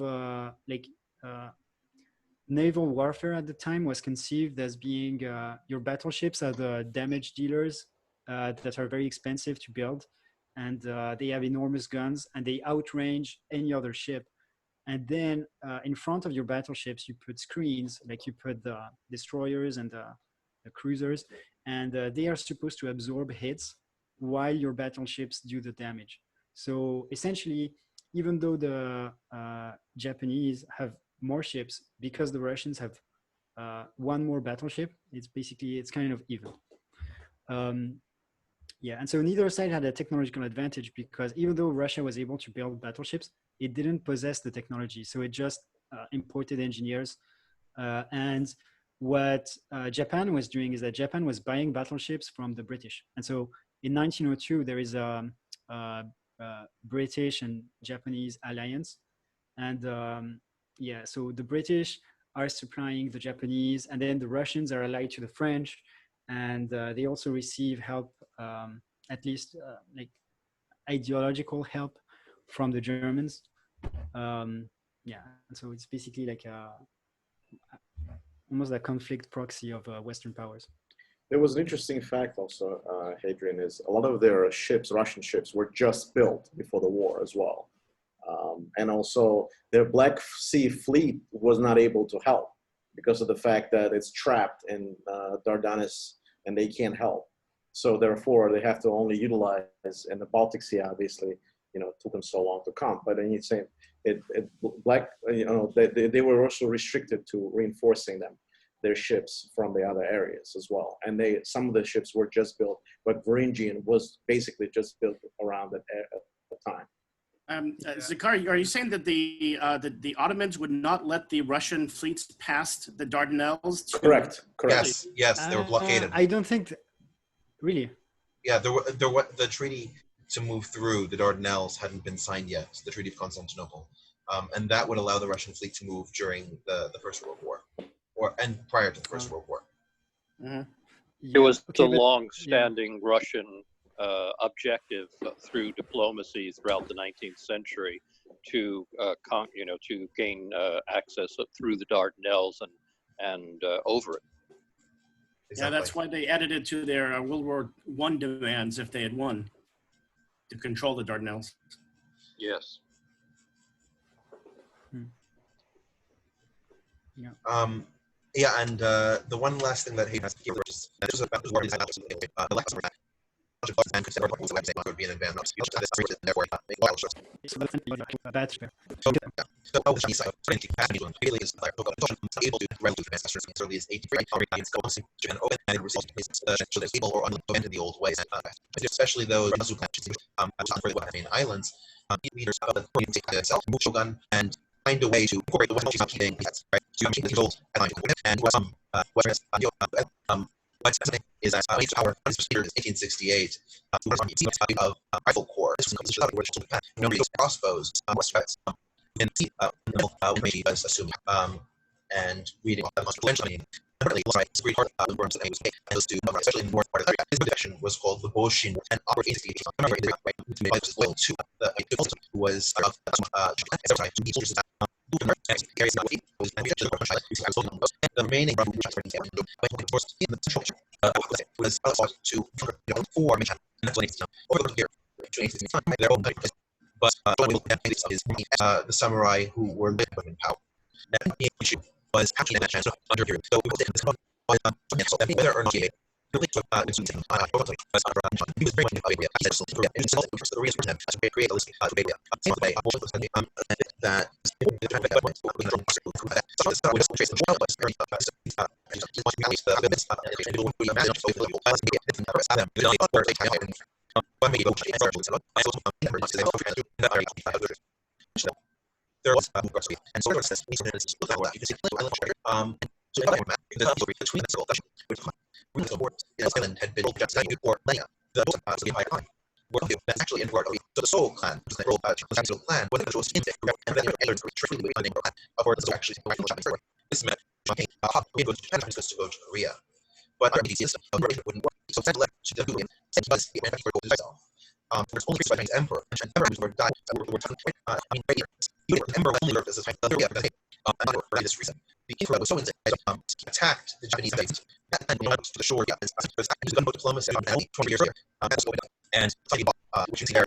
naval warfare at the time was conceived as being your battleships are the damage dealers that are very expensive to build. And they have enormous guns, and they outrange any other ship. And then in front of your battleships, you put screens, like you put the destroyers and the cruisers, and they are supposed to absorb hits while your battleships do the damage. So essentially, even though the Japanese have more ships, because the Russians have one more battleship, it's kind of even. And so neither side had a technological advantage, because even though Russia was able to build battleships, it didn't possess the technology. So it just imported engineers. And what Japan was doing is that Japan was buying battleships from the British. And so in 1902, there is a British and Japanese alliance. And so the British are supplying the Japanese, and then the Russians are allied to the French. and they also receive help, at least like ideological help from the Germans. Yeah, and so it's basically like almost a conflict proxy of Western powers.
There was an interesting fact also, Hadrian, is a lot of their ships, Russian ships, were just built before the war as well. And also their Black Sea fleet was not able to help because of the fact that it's trapped in Dardanelles and they can't help. So therefore they have to only utilize, in the Baltic Sea, obviously, you know, it took them so long to come. But then you'd say they were also restricted to reinforcing their ships from the other areas as well. And some of the ships were just built, but Varangian was basically just built around at the time.
Zakar, are you saying that the Ottomans would not let the Russian fleets past the Dardanelles?
Correct.
Yes, they were blockaded.
I don't think, really.
Yeah, the treaty to move through the Dardanelles hadn't been signed yet, the Treaty of Constantinople. And that would allow the Russian fleet to move during the First World War, and prior to the First World War.
Mm-hmm.
It was the long-standing Russian objective through diplomacy throughout the 19th century to gain access through the Dardanelles and over it.
Yeah, that's why they added it to their World War I demands if they had won, to control the Dardanelles.
Yes.
Yeah. And the one last thing that Hayden has here, which is this is about the war design, the last one. And consider what would be an advantage. Therefore,
That's fair.
So the Chinese side, really is able to revolute ancestors as early as 1830. Japan open and it resulted in able or unable to enter the old ways, especially those in islands. Leaders of the itself, move shogun, and find a way to incorporate the Western keeping heads, right? To keep the gold and what's happening is that major power is 1868 of rifle corps. This was composition of which Japan crossbows, in the assuming and reading the most influential. Especially in the north part of the his protection was called the Boshin and operated was the remaining was to four over the year their own but the samurai who were living in power. That issue was actually that chance under period. So we will take this one whether or not he was very much the reason for him to create a list of that there was and sort of says you can see between the island had been before Lena, the Empire that's actually in part of the Seoul clan, the clan, when it was in and then others retreated with the name of course actually this meant to go to Korea. But our DCS wouldn't work, so instead left to the Korean and was the American for itself. There's only 3 Chinese emperor, and emperors were died the emperor only served as a for this reason. The emperor was so insane attacked the Japanese base and went to the shore and gunboat diplomacy 20 years later. And which you see there.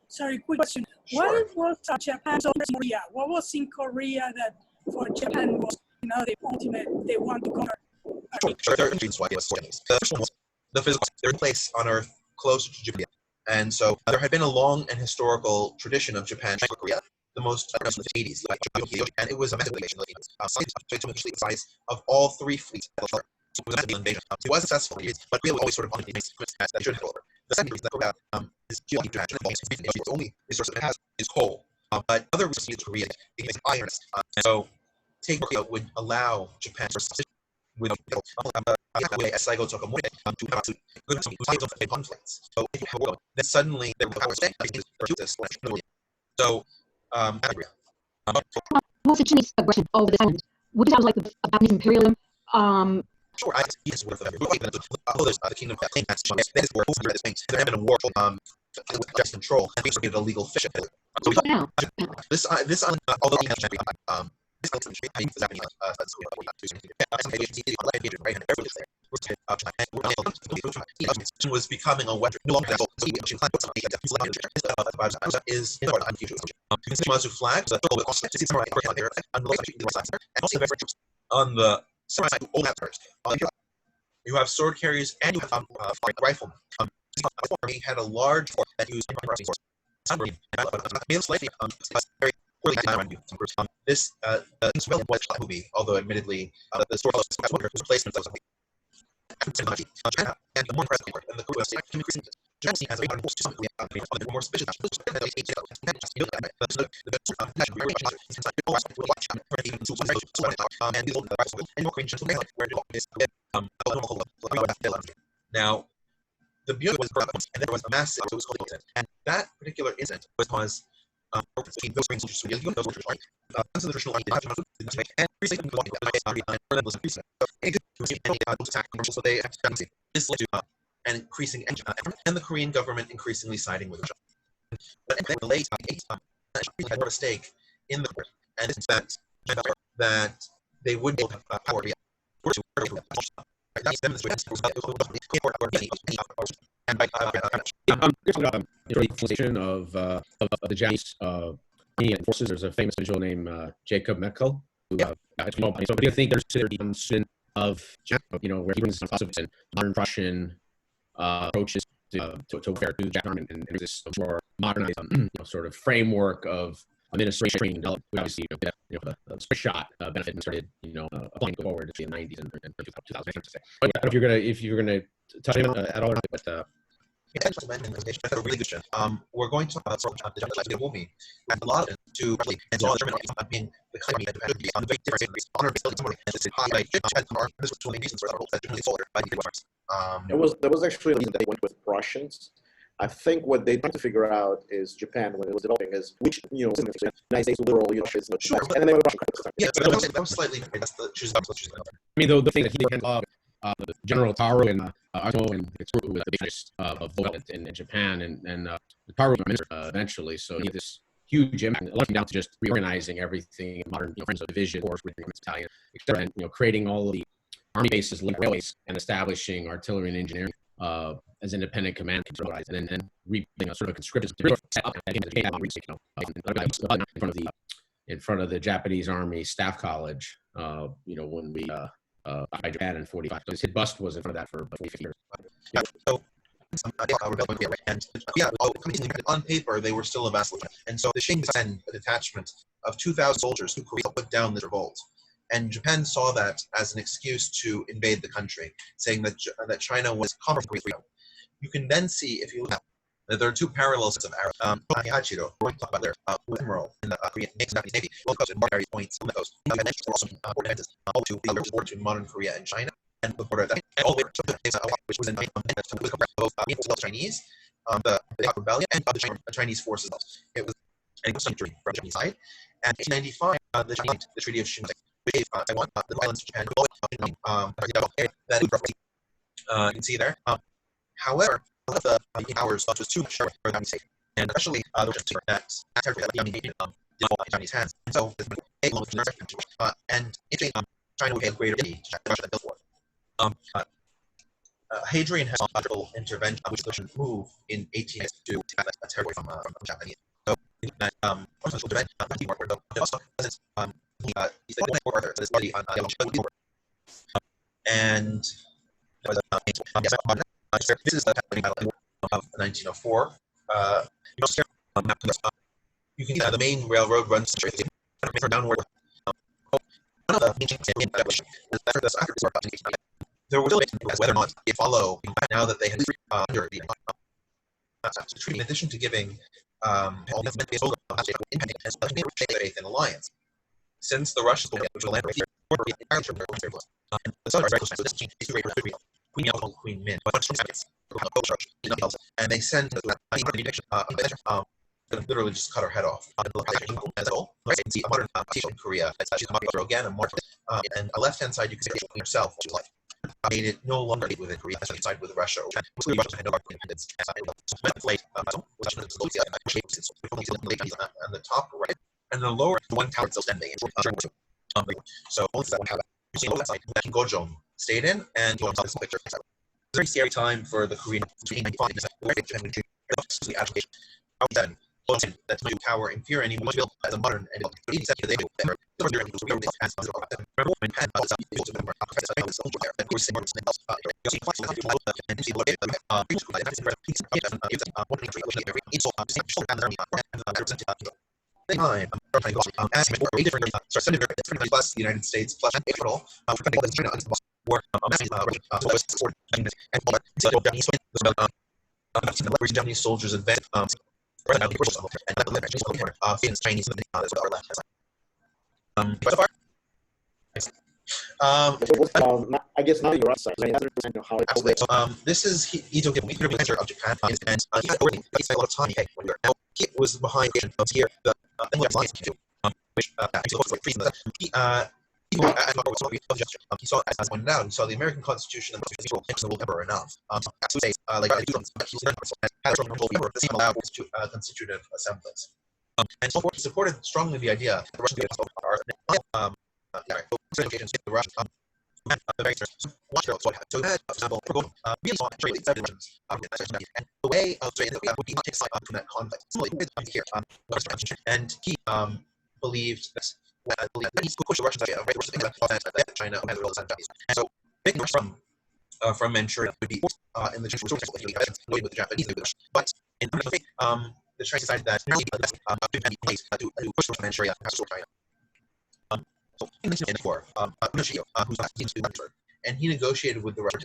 Sorry, quick question.
Sure.
What was Japan's own Korea? What was in Korea that for Japan was the ultimate they want to conquer?
Sure, there are reasons why it was Chinese. The first one was the physical. They're in place on Earth closer to Japan. And so there had been a long and historical tradition of Japan and Korea. The most in the 80s, and it was a massive invasion the size of all 3 fleets. So it was an invasion. It was successful, but really always sort of on the that should have over. The second reason that Korea is Japan the only resource it has is coal. But other resources to Korea is iron. So take Korea would allow Japan to with as Saigo took a more to conflicts. So then suddenly there were powers so
What's the Chinese aggression over this island? Would it sound like the Japanese imperialism
Sure, I see this with the kingdom of Qing. That is where there have been a war with just control and basically a legal fish. So we this island, although it has was becoming a Western no longer is Mazu flag on the side you have sword carriers and you have riflemen. He had a large fort that used very poorly designed. This movie, although admittedly the story was replacement of China and the more present and the crew increasing Germany has a more suspicious now the beauty was and there was a massive it was called and that particular incident was those green soldiers and so they this led to an increasing and the Korean government increasingly siding with Russia. But in the late 80s, had more a stake in the war, and it's that they would have power.
Of the Japanese forces. There's a famous individual named Jacob Meckel, who so I do think there's a sin of where he brings in modern Russian approaches to warfare to the Japanese and this more modernized sort of framework of administration training. Obviously, the split shot benefit and started applying forward to the 90s and 2000s. But I don't know if you're gonna touch on at all, but.
That's a really good question. We're going to talk about the Japanese movie and a lot of it to really and all German being the country that had to be on the very different honor based on this high this was one of the reasons for that generally sold by the West.
There was actually a reason they went with Prussians. I think what they tried to figure out is Japan when it was developing is which United States liberal is
sure, and then they went Russian. Yeah, that was slightly that's the choose. I
mean, the thing that he can General Taro and Arto and its group with the biggest of development in Japan and Taro was minister eventually, so he had this huge impact, looking down to just reorganizing everything, modern Friends of Division, Force, Battalion, etc., and creating all of the army bases, railways, and establishing artillery and engineering as independent command controls, and then rebuilding a sort of conscripted in front of the Japanese Army Staff College. When we by Japan in 45. So his bust was in front of that for 45 years.
Yeah, so on paper they were still a vassal, and so the Qing sent a detachment of 2,000 soldiers to Korea to put down this revolt. And Japan saw that as an excuse to invade the country, saying that China was compromising freedom. You can then see, if you look at that there are two parallels of Arab. Hachiro, we're going to talk about there, admiral in the Korean Japanese Navy, well, coast in various points on the coast. Also all to the border between modern Korea and China, and the border and all the way to which was in both Chinese, the rebellion, and the Chinese forces. It was a century from the Chinese side. And in 1995, the Treaty of Shinzai, which gave Taiwan the islands of Japan, that you can see there. However, one of the powers was too much for the Chinese state, and especially the territory that did fall in Chinese hands. And so, and in China would pay a greater duty to Russia than before. Hadrian has a political intervention, which the move in 18 to have a territory from Japanese. So, and this is the battle of 1904. You can see the main railroad runs straight downward. One of the main changes there was still as whether or not they follow now that they had under the treaty. In addition to giving all the independent as faith in alliance, since the Russians will land right here, and the southern so this change is very real. Queen Yellow, Queen Min, but and they send literally just cut her head off. As a whole, you can see a modern in Korea. She's a modern again, and a left-hand side you can see herself, which is life. made it no longer within Korea, so side with Russia. Mostly Russia had no independence. On the top right, and the lower one tower still standing. So only that one tower. You see on that side, Gojong stayed in, and you saw this picture. It's a very scary time for the Korean between 1995 the agitation. That new tower in fear anymore was built as a modern and they plus the United States plus April Japanese soldiers advanced Chinese so far.
I guess now you're right.
This is Ito Gilmore of Japan, and he spent a lot of time when we were now. He was behind here the which he saw as pointed out, he saw the American Constitution and the rule never enough. Constitutive assemblies. And so forth, he supported strongly the idea that Russian are the Russian so that, for example, really saw the Russians and the way of would be not take side from that conflict. Similarly, here, and he believed that he could push the Russians that China has real Japanese. And so taking from Manchuria would be in the with the Japanese, but in the Chinese decided that to push Manchuria to China. So in 1994, and he negotiated with the Russians.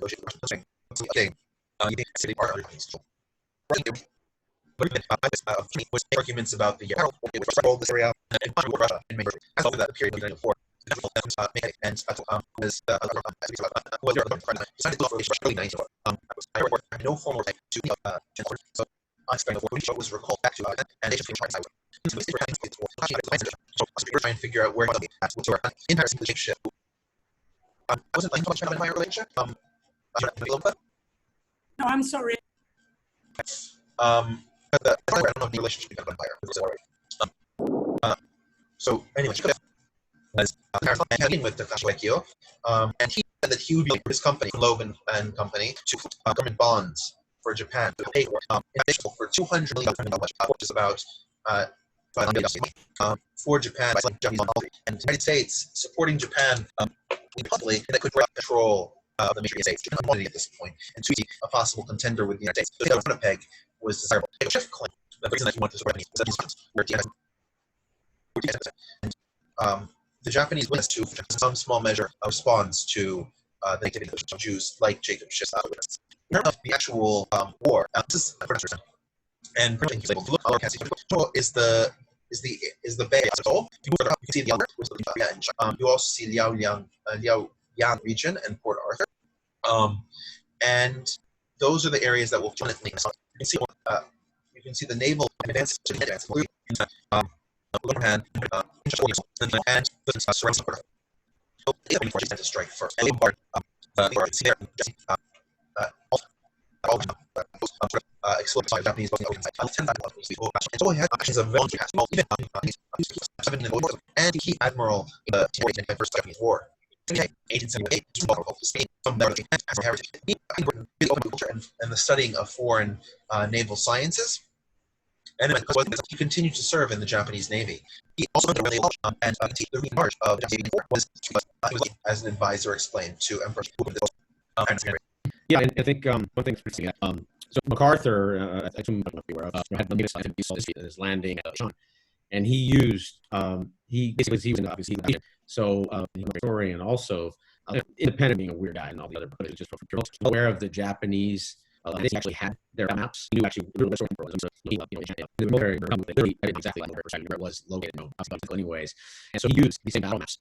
Was arguments about the role this area and Russia in Russia after that period of war. And was no formal right to so unexpected was recalled back to and they should try to try and figure out where the entire relationship. I wasn't playing much about my relationship.
No, I'm sorry.
I don't know the relationship with the Empire. So anyway, was meeting with Takashi and he said that he would be his company, Loeb and Company, to government bonds for Japan to pay for $200 million, which is about for Japan and the United States supporting Japan publicly that could grab control of the United States at this point and to be a possible contender with the United States. So Winnipeg was desirable. The shift claim the reason that he wanted to support and the Japanese witnessed to some small measure of response to the activity of Jews like Jacob Schiff's witnesses. In terms of the actual war, this is and is the Bay Atoll. You move up, you see the other, you also see Liaoyang region and Port Arthur. And those are the areas that will definitely you can see the naval advance on one hand and surrounds to strike first. Explosive by Japanese and key admiral in the First Japanese War. 1878, and the studying of foreign naval sciences. And he continued to serve in the Japanese Navy. He also and the March of the Japanese War was as an advisor explained to Emperor.
Yeah, and I think one thing so MacArthur, I assume had his landing at Sean, and he used he was obviously so he was a historian also, independent of being a weird guy and all the other, but it was just aware of the Japanese. They actually had their maps. He knew actually the military really exactly where it was located. Anyways, and so he used these same battle maps.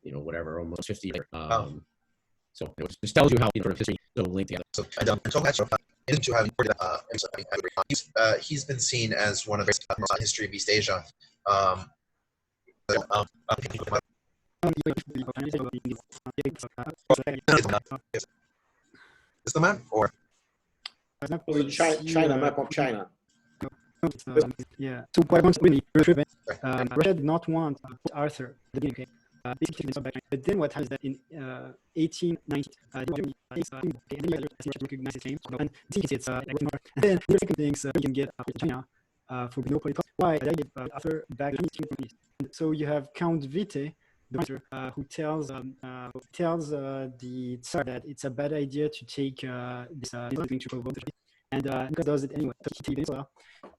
Whatever, almost 50 years. So it just tells you how sort of history so linked together.
So into having he's been seen as one of the history of East Asia. Is the map or?
China map of China.
Yeah. So what I want to really driven, Russia did not want Arthur at the beginning. Okay. Basically, but then what happens is that in 1890, Germany recognize its claim, and it's and then the second thing you can get China for no political. Why? They give Arthur back the from the east. So you have Count Witte, the writer, who tells the Tsar that it's a bad idea to take this thing to provoke. And Nicholas does it anyway.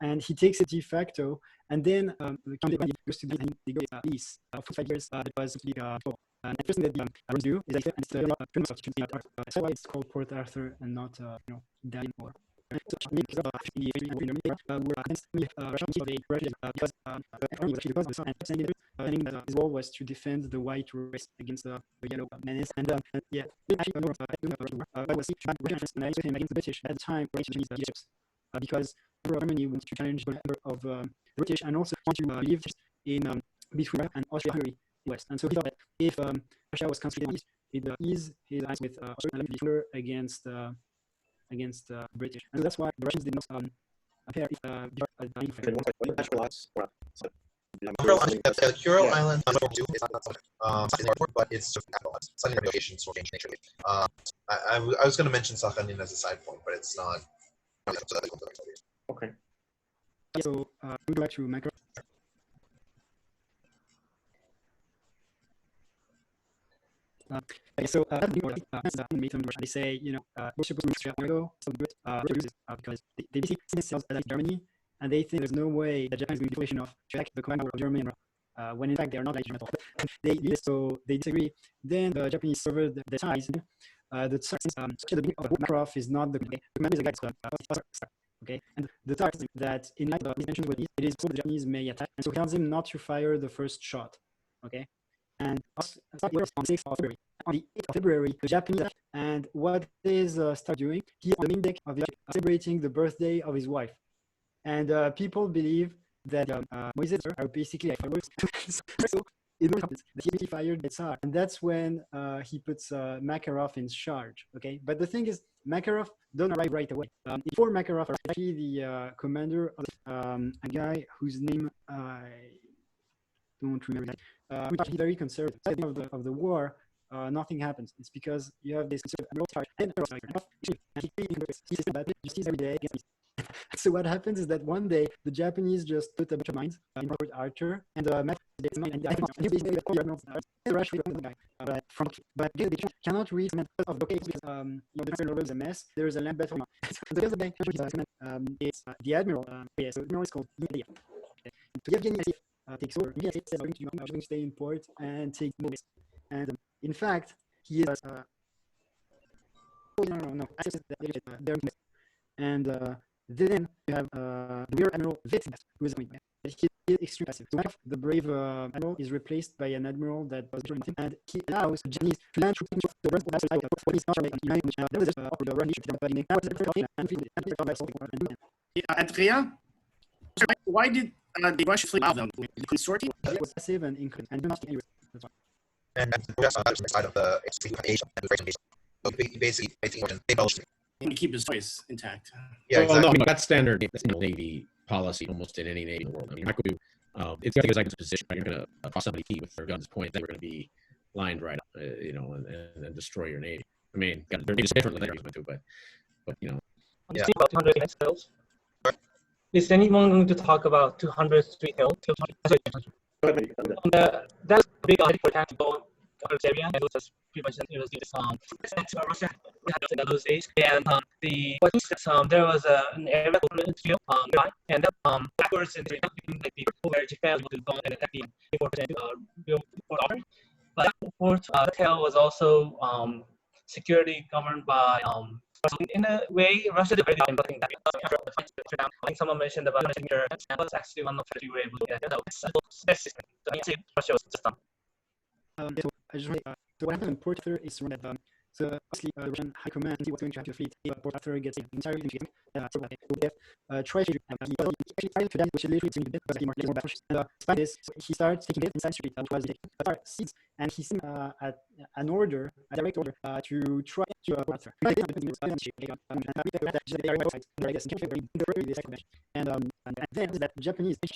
And he takes it de facto, and then goes to they go east for 5 years. It was and the first thing that the do is like, that's why it's called Port Arthur and not Dalin War. So because his goal was to defend the white race against the yellow menace, and yeah, actually was against the British at the time, because Germany wanted to challenge the member of the British and also want to live in between and Austria-Hungary west. And so he thought that if Russia was constantly east, it ease his alliance with Austria against British, and so that's why the Russians did not appear
the Kuril Island is but it's just Southern negotiations will change naturally. I was going to mention Sakhalin as a side point, but it's not.
Okay.
So we go back to macro. So they say, we're supposed to go, so good, because they basically see themselves as Germany, and they think there's no way that Japan is going to be the of to attack the command of Germany, when in fact they are not like German at all. So they disagree. Then the Japanese severed the ties. The Tsar, the beginning of Makarov is not the command is a guy. Okay, and the Tsar thinks that in light of the tensions with it is so the Japanese may attack, and so he tells him not to fire the first shot. Okay. And on 6th of February. On the 8th of February, the Japanese attack, and what is start doing? He on the main deck of the celebrating the birthday of his wife, and people believe that Moises are basically like followers. So it happens that he fired the Tsar, and that's when he puts Makarov in charge. Okay, but the thing is, Makarov don't arrive right away. Before Makarov, actually the commander of a guy whose name I don't remember that. He's very conservative. At the end of the war, nothing happens. It's because you have this conservative and he says that justice every day against me. So what happens is that one day the Japanese just put a bunch of mines in Port Arthur, and but they cannot read of the case because the river is a mess. There is a land battle. It's the admiral. So the admiral is called Yevgeny. To Yevgeny takes over. He says, I'm going to stay in port and take more risk. And in fact, he is. No. And then you have the rear admiral Witte, who is extremely passive. So the brave admiral is replaced by an admiral that was joining him, and he allows the Japanese to land troops into the rest of the battle for his
Adrien, why did the Russian fleet allow them to consortium?
It was passive and increased, and not anyway. That's why.
And the rest on the side of the Asia and basically
to keep his voice intact.
Yeah,
well,
exactly.
No, that's standard Navy policy almost in any Navy in the world. I mean, it's got to like position. You're going to cross somebody key with their guns point. They were going to be lined right up, and destroy your Navy. I mean, they're different than but
Yeah.
About 200 hills. Is anyone going to talk about 200 Street Hill? That's a big idea for attack to go to Syria, and it was just pretty much Russia in those days. And there was an area and backwards in the where Japan was going to attack the Port Arthur. But Port Hill was also security governed by. In a way, Russia did very good in blocking that. I think someone mentioned about your that was actually one of the few ways we get that. So I say Russia was just done.
So what happened in Port Arthur is that So obviously, the Russian High Command what's going to happen to the fleet if Port Arthur gets entirely into tries to actually tried to that, which is literally a bit because he more battles. And despite this, so he starts taking it inside street, which was the seeds, and he sent a direct order to try to Port Arthur. And then that Japanese I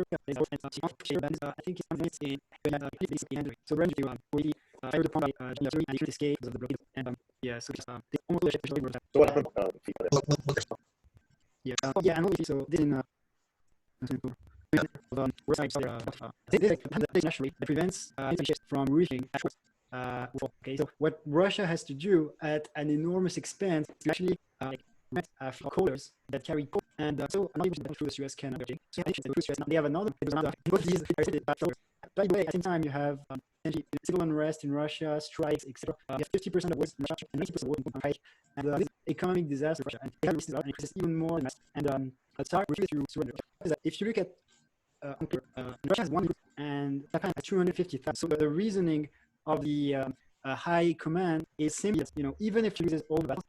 think it's in so we're going to fired upon by Germany and he could escape because of the blockade. And yeah, so just they almost
so what happened?
Yeah, and obviously, so this in nationally that prevents ships from reaching okay, so what Russia has to do at an enormous expense is actually coalers that carry coal, and so I'm not able to through the Suez Canal. So they have another. Both these by the way, at the same time, you have civil unrest in Russia, strikes, etc. You have 50% of workers in Russia and 90% of workers on strike, and this is an economic disaster for Russia. And they have listed out and increases even more. And start to surrender. If you look at Russia has 1 group and Japan has 250,000. So the reasoning of the high command is simply, even if you loses all the battles,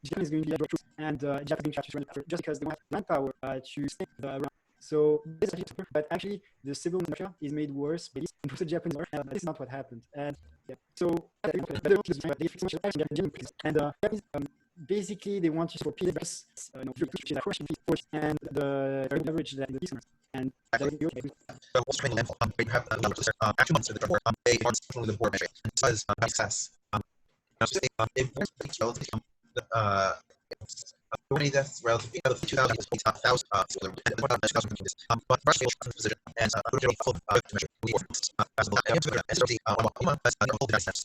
Japan is going to be troops and Japan is going to have to surrender just because they don't have manpower to stay around. So this is actually, but actually the civil war in Russia is made worse by the Japanese war. This is not what happened. And yeah, so basically they want to support peace, and the leverage that the peace and
so what's the landfall? We have after months of the war, they are the board measure and says success. Many deaths relatively out of 2,000 is 1,000 but Russia was in position and full measure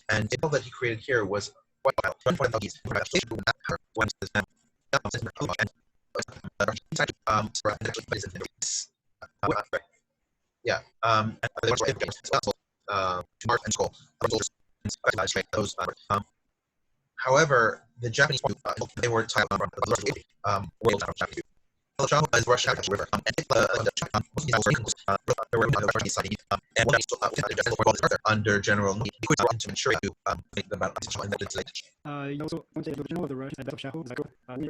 and the bill that he created here was yeah, however, the Japanese they were tied on world Japanese as Russia river and under General to ensure you think about
you also want to the general of the Russian Battle of Shaho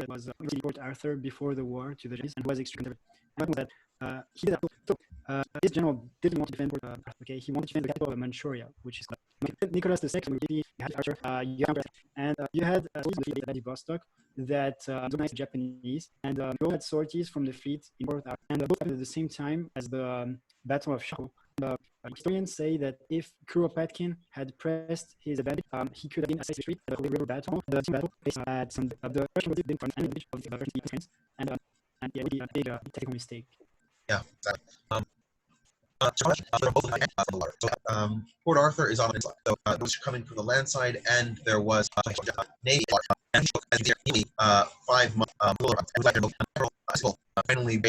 was Port Arthur before the war to the Japanese and was extremely that he did that. This general didn't want to defend Port Arthur. Okay, he wanted to defend the capital of Manchuria, which is Nicholas II. You had Archer, and you had Vladivostok that dominated the Japanese, and you all had sorties from the fleet in Port Arthur, and both happened at the same time as the Battle of Shaho. Historians say that if Kuropatkin had pressed his advantage, he could have been assessed street the river battle. The battle had some of the Russian was been and yeah, it would be a big technical mistake.
Yeah, exactly. Port Arthur is on its side, so it was coming from the land side, and there was Navy and 5 months finally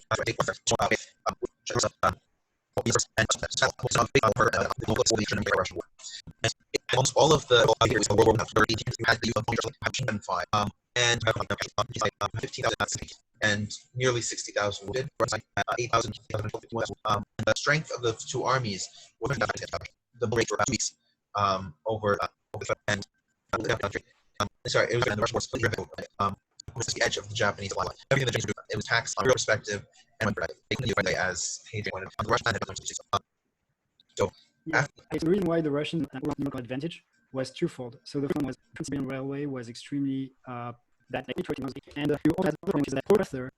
almost all of the years of World War I had the and 5 and 15,000 and nearly 60,000 wounded, 8,000 the strength of the two armies was the break for about 2 weeks over and sorry, it was in the Russian war split river was the edge of the Japanese line. Everything the Japanese do, it was taxed on real perspective and taken the as Hadrian wanted on the Russian side. So
yeah, the reason why the Russian numerical advantage was twofold. So the first one was the Trans-Siberian Railway was extremely that and you also had the problem is that Port Arthur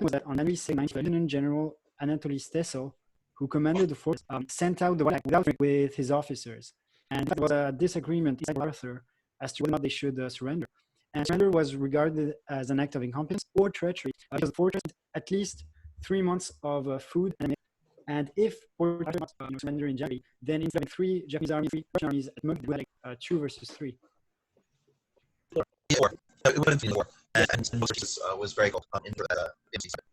was that on January 2nd, Lieutenant General Anatoly Stesel, who commanded the force, sent out the without with his officers, and there was a disagreement inside Arthur as to whether or not they should surrender. And surrender was regarded as an act of incompetence or treachery because the fortress had at least 3 months of food and if Port Arthur surrender in January, then instead of 3 Japanese armies, 3 Russian armies at most would like 2 versus 3.
War. It wouldn't be war, and most cases was very cool in the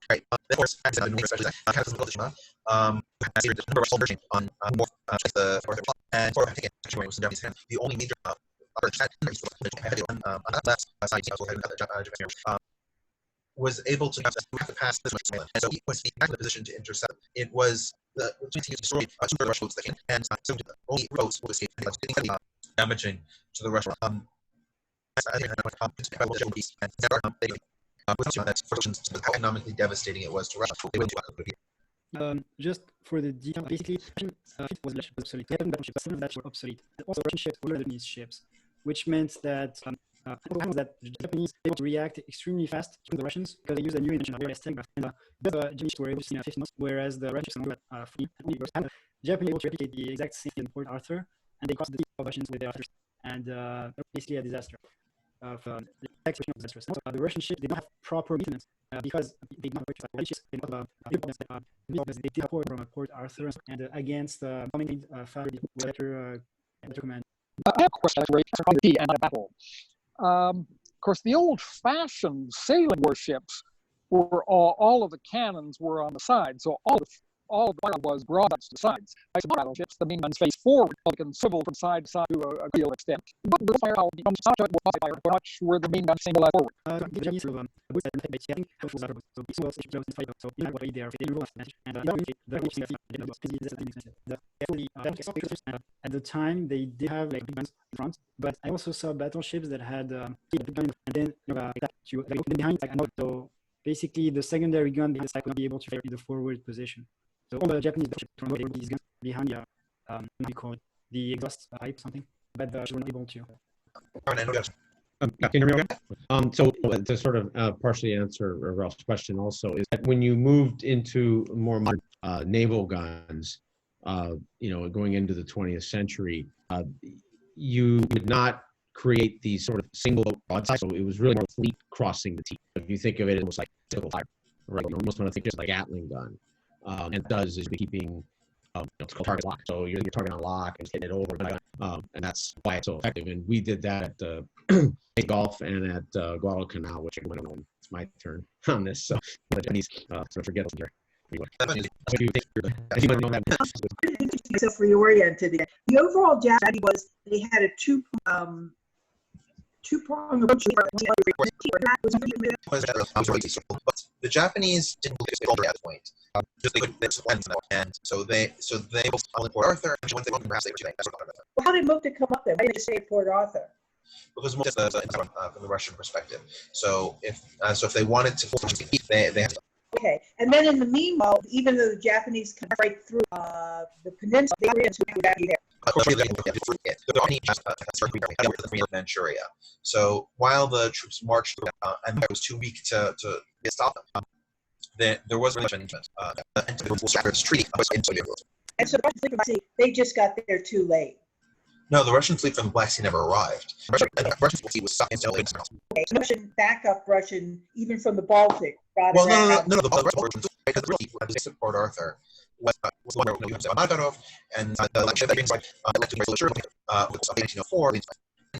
right. Of course, especially the number of on more the and for was in Japanese hand. The only major was able to have to pass this much land, and so he was in a position to intercept. It was the destroyed 2 Russian boats that came, and so the only boats would escape damaging to the Russian. How economically devastating it was to Russia.
Just for the detail, basically, it was obsolete. Some of that were obsolete. And also, Russian ships were Japanese ships, which meant that that the Japanese were able to react extremely fast to the Russians because they used a new invention of various telegraph. And the Japanese were able to see in 15 months, whereas the Russians were at 3 years. And the Japanese were able to replicate the exact same in Port Arthur, and they crossed the Russians with their officers, and basically a disaster. The execution of disastrous. Also, the Russian ships did not have proper maintenance because they did not work with ships. They did port from Port Arthur and against bombing fire letter command.
I have a question on the and a battle. Of course, the old-fashioned sailing warships were all of the cannons were on the side, so all of the fire was broadside to the sides. Like some battleships, the main guns face forward, and swivel from side to side to a great extent. But the firepower becomes not much where the main guns single forward.
At the time, they did have like big guns in front, but I also saw battleships that had big guns and then behind. So basically, the secondary gun behind the stack would be able to fire in the forward position. So all the Japanese battleships were these guns behind we call it the exhaust pipe something, but they were not able to.
Can you hear me okay? So to sort of partially answer Ralph's question also is that when you moved into more modern naval guns, going into the 20th century, you would not create these sort of single broadside, so it was really more fleet crossing the T. If you think of it almost like single fire, right? You almost want to think just like Gatling gun. And it does is keeping it's called target lock. So you're target on lock and hitting it over the gun, and that's why it's so effective. And we did that at Gulf and at Guadalcanal, which I don't know. It's my turn on this, so the Japanese forget here.
So reoriented. The overall strategy was they had a two-pronged approach.
The Japanese didn't believe at that point. Just they couldn't and so they both on Port Arthur and once they went perhaps they were
Well, how did Mukta come up there? Why did you say Port Arthur?
Because most of from the Russian perspective. So if they wanted to they had to.
Okay, and then in the meanwhile, even though the Japanese can break through the peninsula, they were into there.
The army started Manchuria. So while the troops marched through, and it was too weak to stop them, there was really much engagement. And the treaty
and so the Russian fleet, they just got there too late.
No, the Russian fleet from the Black Sea never arrived. The Russian fleet was stuck in Italy.
Okay, so Russian backup, even from the Baltic.
Well, no, the Russian because the fleet was at Port Arthur was one where we have Makarov and the election that brings elected by the was 1904. And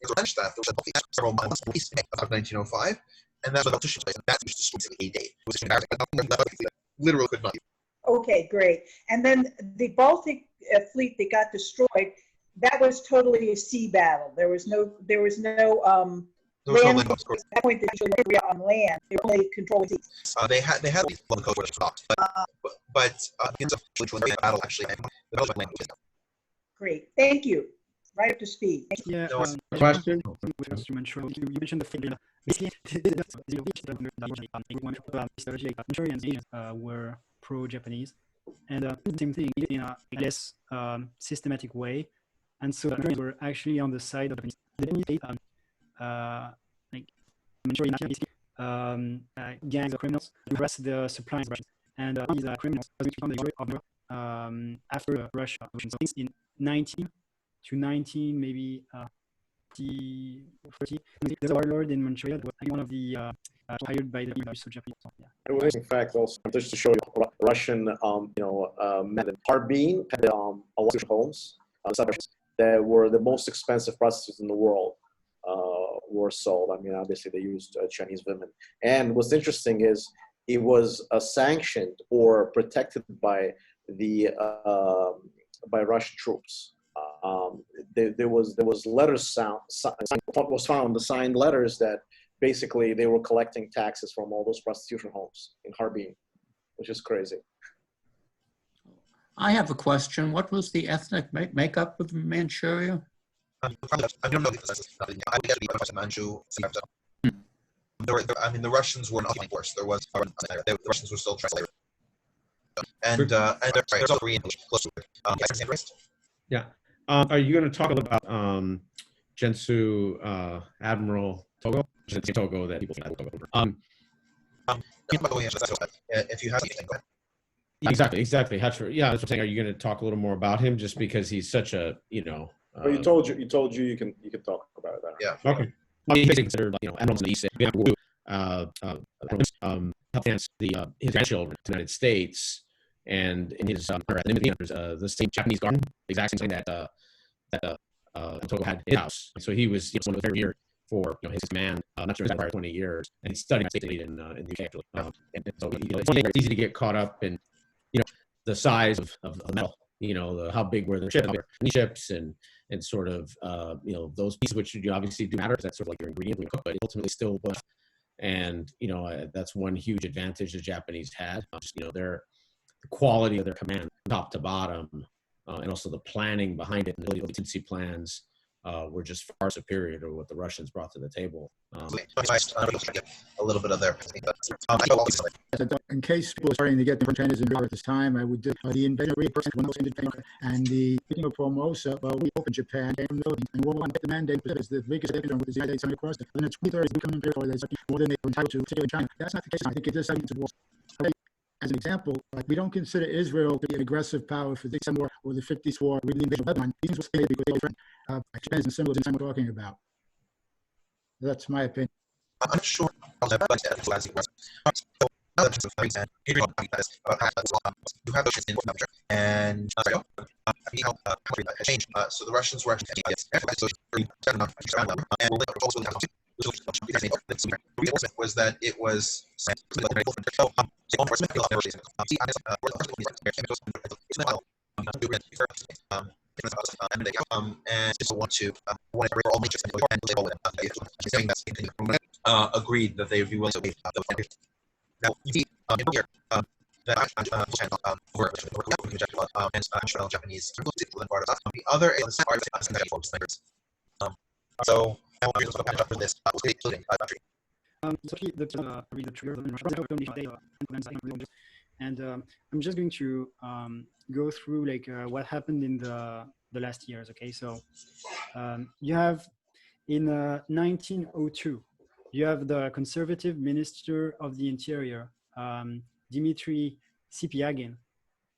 to finish that, there was several months of 1905, and that's what the place. And that was destroyed in 88. It was literally could not.
Okay, great. And then the Baltic fleet that got destroyed, that was totally a sea battle. There was no land. At that point, they were on land. They were only controlling seas.
They had the coast where they stopped, but in the battle actually, the battle land.
Great, thank you. Right up to speed.
Yeah.
Question.
You mentioned the figure. Basically, Manchurians were pro-Japanese, and the same thing in a less systematic way. And so the Manchurians were actually on the side of the Japanese. Like Manchurian gangs of criminals who harassed the supplies Russians, and these criminals become the majority of after Russia. So in 19 to 19, maybe 30. There's a warlord in Manchuria that was one of the hired by the Russo-Japanese War. Yeah.
It was, in fact, also just to show you Russian, men in Harbin had a lot of homes that were the most expensive prostitutes in the world. Were sold. I mean, obviously they used Chinese women. And what's interesting is it was sanctioned or protected by the by Russian troops. There was letters was found on the signed letters that basically they were collecting taxes from all those prostitution homes in Harbin, which is crazy.
I have a question. What was the ethnic makeup of Manchuria?
I don't know if this is nothing. I would get the Manchu. I mean, the Russians were not worse. There was the Russians were still translated, and there's all Korean close to it.
Yeah. Are you going to talk about Gensu Admiral Togo? Togo that people think Togo.
If you have anything, go ahead.
Exactly. Yeah, that's what I'm saying. Are you going to talk a little more about him just because he's such a,
Well, you told you you can talk about it.
Yeah.
Okay. Well, he's considered, admirals in the East. Finance his grandchildren to the United States, and in his there's the same Japanese garden, the exact same thing that Togo had in his house. So he was one of the very years for his command, not sure exactly 20 years, and he studied in the UK actually. And so it's easy to get caught up in the size of the metal, how big were the ships and sort of those pieces which obviously do matter because that's sort of like your ingredient when you cook, but ultimately still was. And that's one huge advantage the Japanese had, just the quality of their command, top to bottom, and also the planning behind it and the contingency plans were just far superior to what the Russians brought to the table.
A little bit of their.
In case people are starting to get different changes in Europe at this time, I would do the invasion of and the beginning of Formosa. We opened Japan came from the Philippines, and World War I the mandate is the biggest invasion with the United States across it. And the 2030s becoming imperial, more than they were entitled to, particularly China. That's not the case. I think it is something to war. As an example, we don't consider Israel to be an aggressive power for the 6th War or the 50th War with the invasion of Lebanon. These were because they were friends. Japan is symbols in we're talking about. That's my opinion.
I'm sure. You have those in future, and changed. So the Russians were actually was that it was and just want to all agreed that they would be willing to waive the now you see here that and Japanese the other so for this including
and I'm just going to go through what happened in the last years. Okay, so you have in 1902, you have the conservative Minister of the Interior, Dmitry Sipiagin,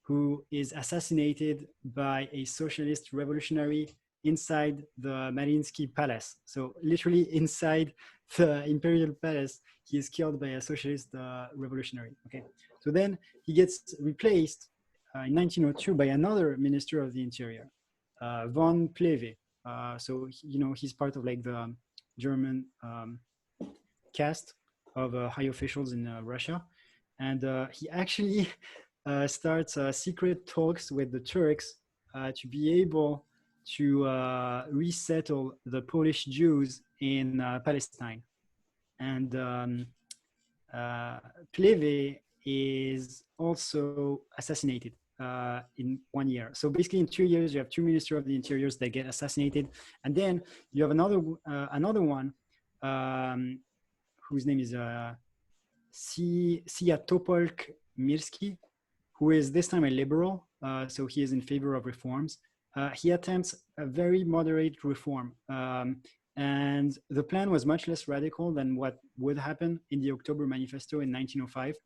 who is assassinated by a socialist revolutionary inside the Mariinsky Palace. So literally inside the Imperial Palace, he is killed by a socialist revolutionary. Okay, so then he gets replaced in 1902 by another Minister of the Interior, von Plehve. So he's part of the German caste of high officials in Russia, and he actually starts secret talks with the Turks to be able to resettle the Polish Jews in Palestine. And Plehve is also assassinated in 1 year. So basically in 2 years, you have two Ministers of the Interiors that get assassinated. And then you have another one whose name is Sviatopolk Mirski, who is this time a liberal. So he is in favor of reforms. He attempts a very moderate reform. And the plan was much less radical than what would happen in the October Manifesto in 1905.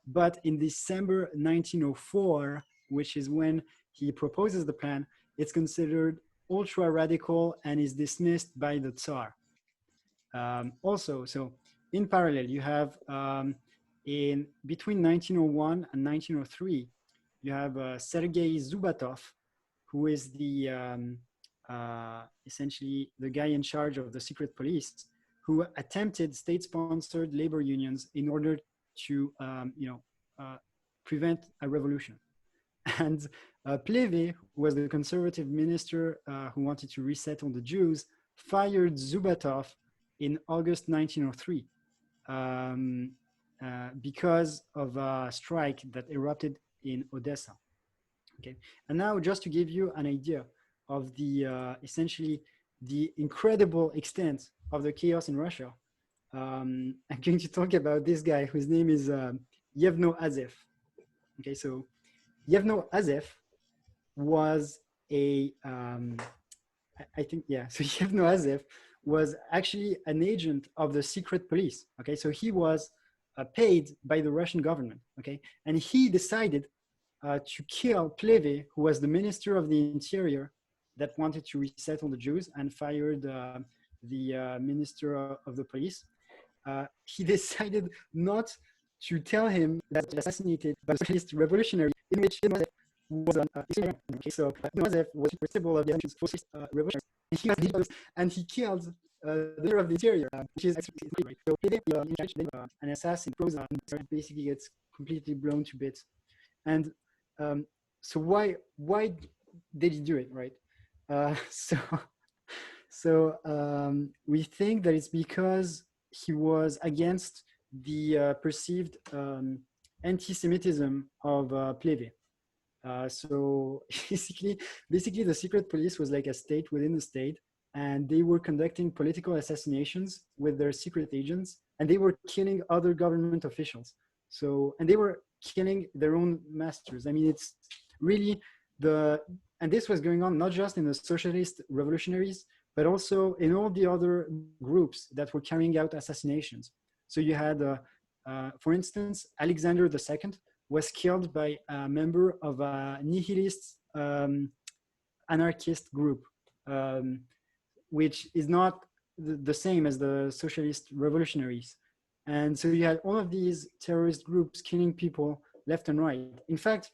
But in December 1904, which is when he proposes the plan, it's considered ultra radical and is dismissed by the Tsar. Also, so in parallel, you have in between 1901 and 1903, you have Sergei Zubatov, who is the essentially the guy in charge of the secret police, who attempted state-sponsored labor unions in order to prevent a revolution. And Plehve, who was the conservative minister who wanted to resettle the Jews, fired Zubatov in August 1903 because of a strike that erupted in Odessa. Okay, and now just to give you an idea, of the essentially the incredible extent of the chaos in Russia, I'm going to talk about this guy whose name is Yevno Azev. Okay, so Yevno Azev was a, I think, yeah, so Yevno Azev was actually an agent of the secret police. Okay, so he was paid by the Russian government. Okay, and he decided to kill Pleve, who was the minister of the interior that wanted to resettle the Jews, and fired the minister of the police. He decided not to tell him that he assassinated the socialist revolutionary in which Yevno was okay, so Yevno was responsible of the socialist revolutionary, and he killed the leader of the interior, which is actually right. So an assassin basically gets completely blown to bits. And so why did he do it, right? So we think that it's because he was against the perceived anti-Semitism of Pleve. So basically, the secret police was like a state within the state, and they were conducting political assassinations with their secret agents, and they were killing other government officials. So, and they were killing their own masters. I mean, it's really and this was going on not just in the socialist revolutionaries, but also in all the other groups that were carrying out assassinations. So you had, for instance, Alexander II was killed by a member of a nihilist anarchist group, which is not the same as the socialist revolutionaries. And so you had all of these terrorist groups killing people left and right. In fact,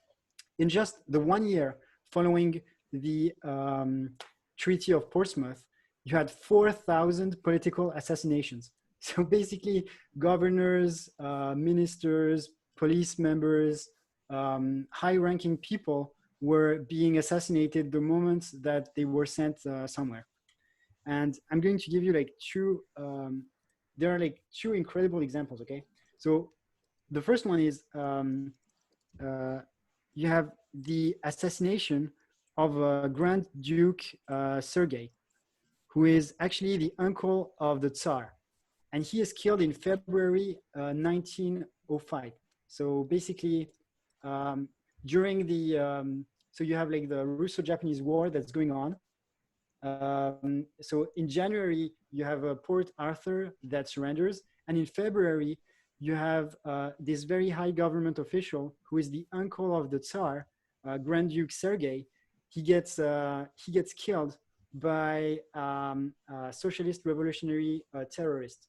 in just the 1 year following the Treaty of Portsmouth, you had 4,000 political assassinations. So basically, governors, ministers, police members, high-ranking people were being assassinated the moment that they were sent somewhere. And I'm going to give you like there are like two incredible examples, okay? So the first one is you have the assassination of Grand Duke Sergei, who is actually the uncle of the Tsar. And he is killed in February 1905. So basically, during the, so you have like the Russo-Japanese War that's going on. So in January, you have Port Arthur that surrenders. And in February, you have this very high government official who is the uncle of the Tsar, Grand Duke Sergei. He gets killed by a socialist revolutionary terrorist.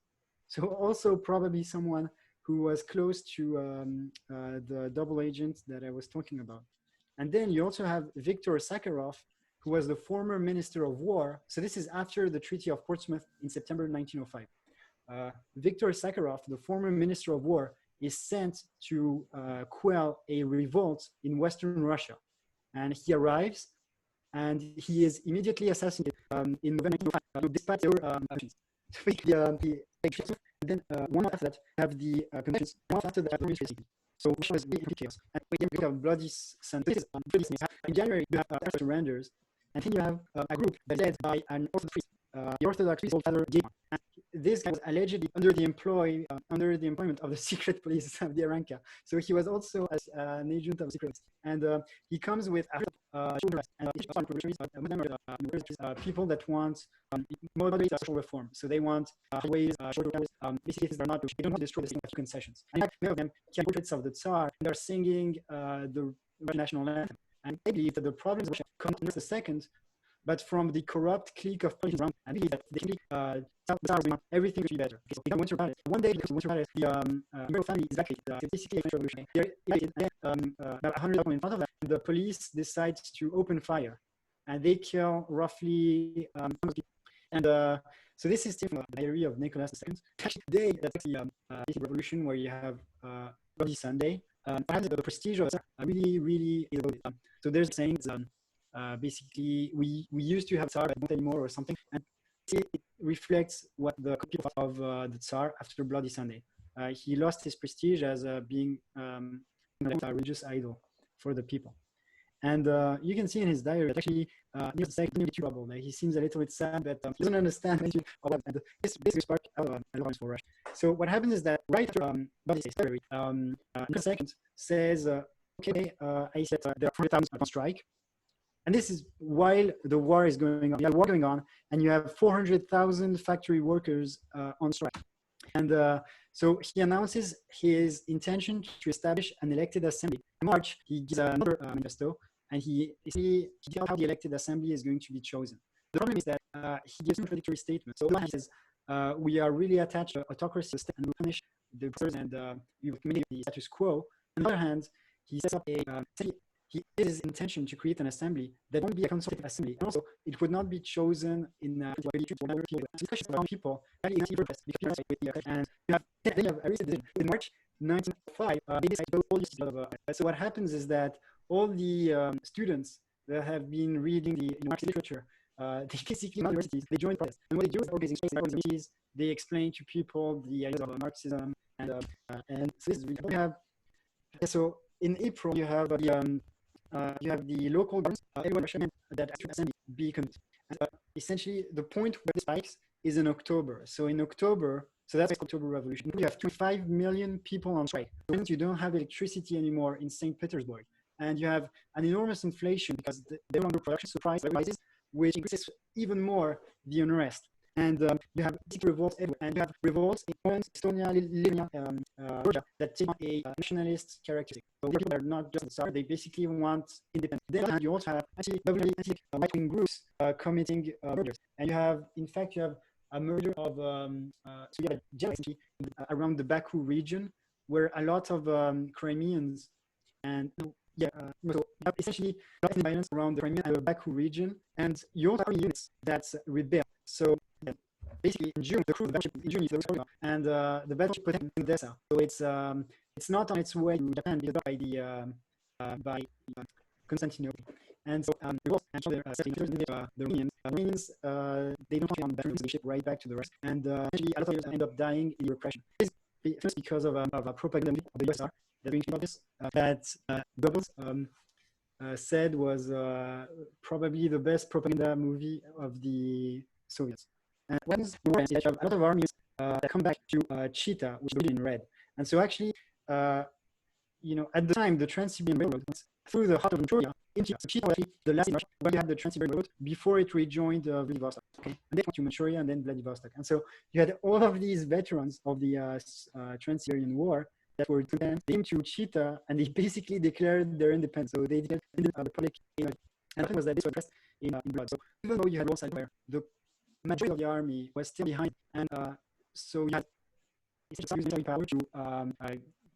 So also probably someone who was close to the double agent that I was talking about. And then you also have Viktor Sakharov, who was the former Minister of War. So this is after the Treaty of Portsmouth in September 1905. Viktor Sakharov, the former Minister of War, is sent to quell a revolt in Western Russia. And he arrives, and he is immediately assassinated in November 1905, despite and then one after that, have the conventions, one after that, so Russia was really in chaos. And we have Bloody Sunday. In January, you have surrenders, and then you have a group that's led by an Orthodox priest, the Orthodox priest called Father Gay. And this guy was allegedly under the employment of the secret police of the Aranka. So he was also an agent of the secret police. And he comes with people that want moderate social reform. So they want ways, shorter hours, basically they don't want to destroy the system of concessions. And many of them carry portraits of the Tsar, and they're singing the Russian national anthem. And I believe that the problems of Russia come not the second, but from the corrupt clique of politicians around. I believe that they can be everything to be better. Okay, so they don't want to one day, because once the imperial family is evacuated, basically a French revolution. They're evacuated, and about 100 people in front of them, the police decides to open fire, and they kill roughly people. And so this is from the diary of Nicholas II. Actually, today, that's the revolution where you have Bloody Sunday. Perhaps the prestige of really, really is loaded. So there's sayings. Basically, we used to have Tsar, but not anymore, or something. And it reflects what the people of the Tsar after Bloody Sunday. He lost his prestige as being a religious idol for the people. And you can see in his diary that actually near the second trouble. Like, he seems a little bit sad that he doesn't understand anything of that. And this basically sparked alarms for Russia. So what happens is that right after Body's diary, Nicholas II says, okay, I said there are 400,000 on strike. And this is while the war is going on. You have war going on, and you have 400,000 factory workers on strike. And so he announces his intention to establish an elected assembly. In March, he gives another manifesto, and he tells how the elected assembly is going to be chosen. The problem is that he gives contradictory statements. So he says, we are really attached to autocracy and we punish the oppressors and we will maintain the status quo. On the other hand, he sets up his intention to create an assembly that won't be a consultative assembly. And also, it would not be chosen in for people. Discussions about people actually progress because and then you have a recent decision. In March 1905, they decided to all these so what happens is that all the students that have been reading the Marxist literature, they basically universities, they join protests. And what they do is organizing committees, they explain to people the ideas of Marxism, and so this is really we have. So in April, you have the local governments, everyone recommend that assembly be conducted. Essentially, the point where this spikes is in October. So in October, so that's the October Revolution. You have 25 million people on strike. So you don't have electricity anymore in St. Petersburg, and you have an enormous inflation because they're under production, so price rises, which increases even more the unrest. And you have revolts everywhere, and you have revolts in Poland, Estonia, Lithuania, Georgia that take on a nationalist characteristic. So the people are not just the Tsar; they basically want independence. Then you also have right-wing groups committing murders, and you have, in fact, you have a murder of so you have a jealousy around the Baku region, where a lot of Crimeans and so essentially violence around the Crimean and the Baku region, and you also have units that rebel. So basically, in June, the crew of the battleship in June is and the battleship put in Odessa. So it's not on its way to Japan because by Constantinople. And so the Romanians they don't on batteries, they ship right back to the rest. And actually, a lot of them end up dying in repression. First, because of a propaganda of the USSR that Goebbels said was probably the best propaganda movie of the Soviets. And what is the war ends, you have a lot of armies that come back to Chita, which is in red. And so actually, at the time, the Trans-Siberian Railroad went through the heart of Manchuria into Chita, was actually the last in Russia where you had the Trans-Siberian Railroad before it rejoined Vladivostok. Okay? And then went to Manchuria and then Vladivostok. And so you had all of these veterans of the Trans-Siberian War that were they came to Chita and they basically declared their independence. So they declared the republic. And the thing was that this was dressed in blood. So even though you had all sides where the majority of the army was still behind, and so you had military power to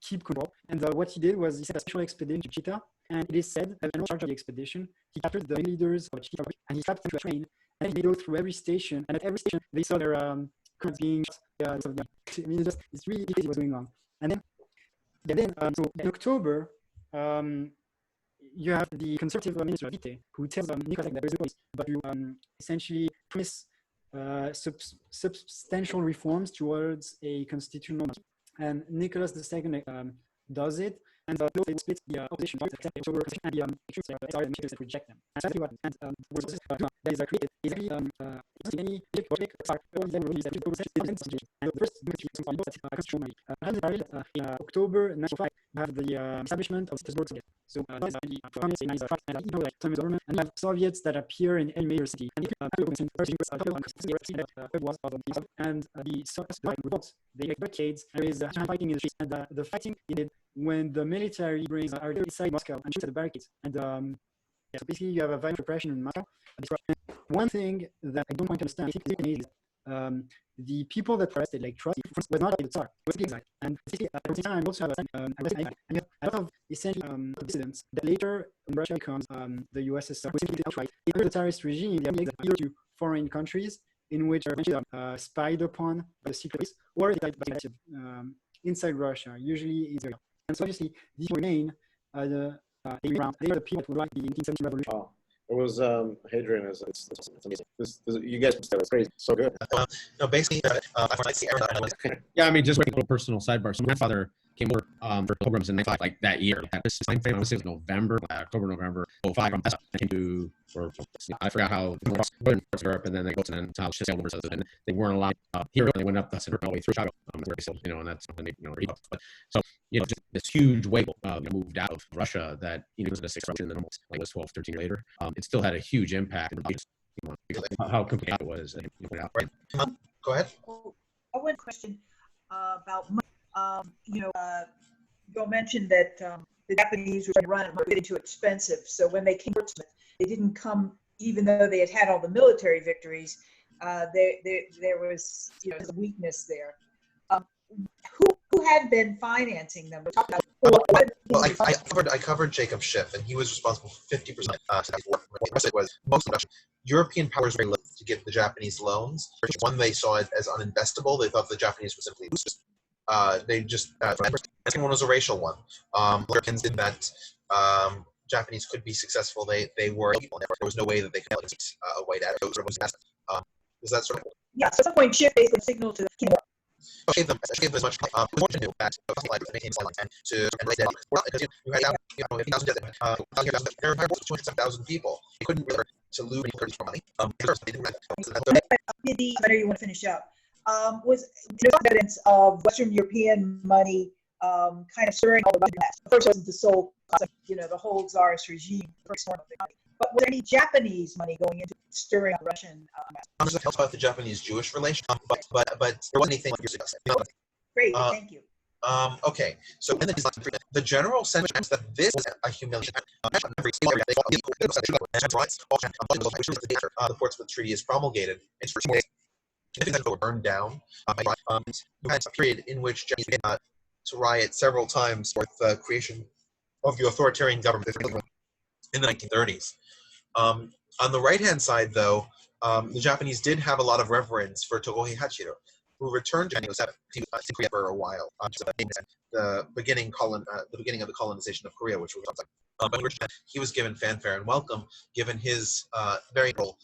keep control. And what he did was he sent a special expedition to Chita, and it is said that in charge of the expedition, he captured the leaders of Chita, and he strapped them to a train, and they go through every station, and at every station they saw their currents being I mean, it's really crazy what's going on. And then so in October, you have the conservative minister Vite, who tells Nicholas that there's a voice, but you essentially promise substantial reforms towards a constitutional monarchy. And Nicholas II does it, and they split the opposition and the extremists that reject them. And that's what that is created is actually any and the first constitutional monarchy. In October 1905, you have the establishment of Petersburg. So that is the government, and you have Soviets that appear in any major city. And the Soviets revolts, they make barricades, and there is fighting in the streets. And the fighting ended when the military brings artillery inside Moscow and shoots at the barricades. And so basically, you have a violent repression in Moscow. One thing that I don't want to understand, I think is amazing. The people that were arrested, like Trotsky, was not the Tsar, it was the exile. And basically, at the same time, you also have and you have a lot of essentially dissidents that later in Russia becomes the USSR, who simply outright. Under the Tsarist regime, they are either to foreign countries in which are eventually spied upon by the secret police, or they died inside Russia, usually in Syria. And so obviously, these remain they are the people who write the 1870 revolution.
Oh. It was Hadrian. It's amazing. You guys, it's crazy. So good.
No, basically,
yeah. I mean, just a little personal sidebar. So my grandfather came over for pilgrims in 95, like that year. At this time frame, I would say it was November, October, November 05. I came to, I forgot how they crossed northern parts of Europe, and then they go to how sailed over, and they weren't allowed here, and they went up the Central all the way through Chicago, where they sailed, and that's when they, but so, just this huge wave moved out of Russia that, it was a disruption that almost like was 12, 13 years later. It still had a huge impact on how complicated it was.
Right. Go ahead.
I want a question about money. Bill mentioned that the Japanese were trying to run it, but getting too expensive. So when they came to Portsmouth, they didn't come, even though they had all the military victories. There was a weakness there. Who had been financing them?
I covered Jacob Schiff, and he was responsible for 50% of the war. It was most of the European powers were reluctant to give the Japanese loans. One, they saw it as uninvestable. They thought the Japanese would simply lose. They just the second one was a racial one. Americans in that Japanese could be successful. They were people. There was no way that they could a white attitude. Is that sort of?
Yeah. So at some point, Schiff basically signaled to the king.
Gave them as much more to do that making and to raise that because you had 50,000 there were 207,000 people. They couldn't really to lose money. I
know you want to finish up. Was there evidence of Western European money kind of stirring all the Russian mess? First, wasn't the sole, the whole Tsarist regime. But was there any Japanese money going into stirring up Russian mess?
There's details about the Japanese-Jewish relation, but there wasn't anything like years ago.
Great, thank you.
Okay, so in the general sense that this was a humiliation. The Portsmouth Treaty is promulgated. It's for 2 days. Things were burned down. You had a period in which Japanese began to riot several times for the creation of the authoritarian government in the 1930s. On the right-hand side, though, the Japanese did have a lot of reverence for Tokugawa Hachiro, who returned to Japan to Korea for a while. The beginning of the colonization of Korea, which was he was given fanfare and welcome, given his very role.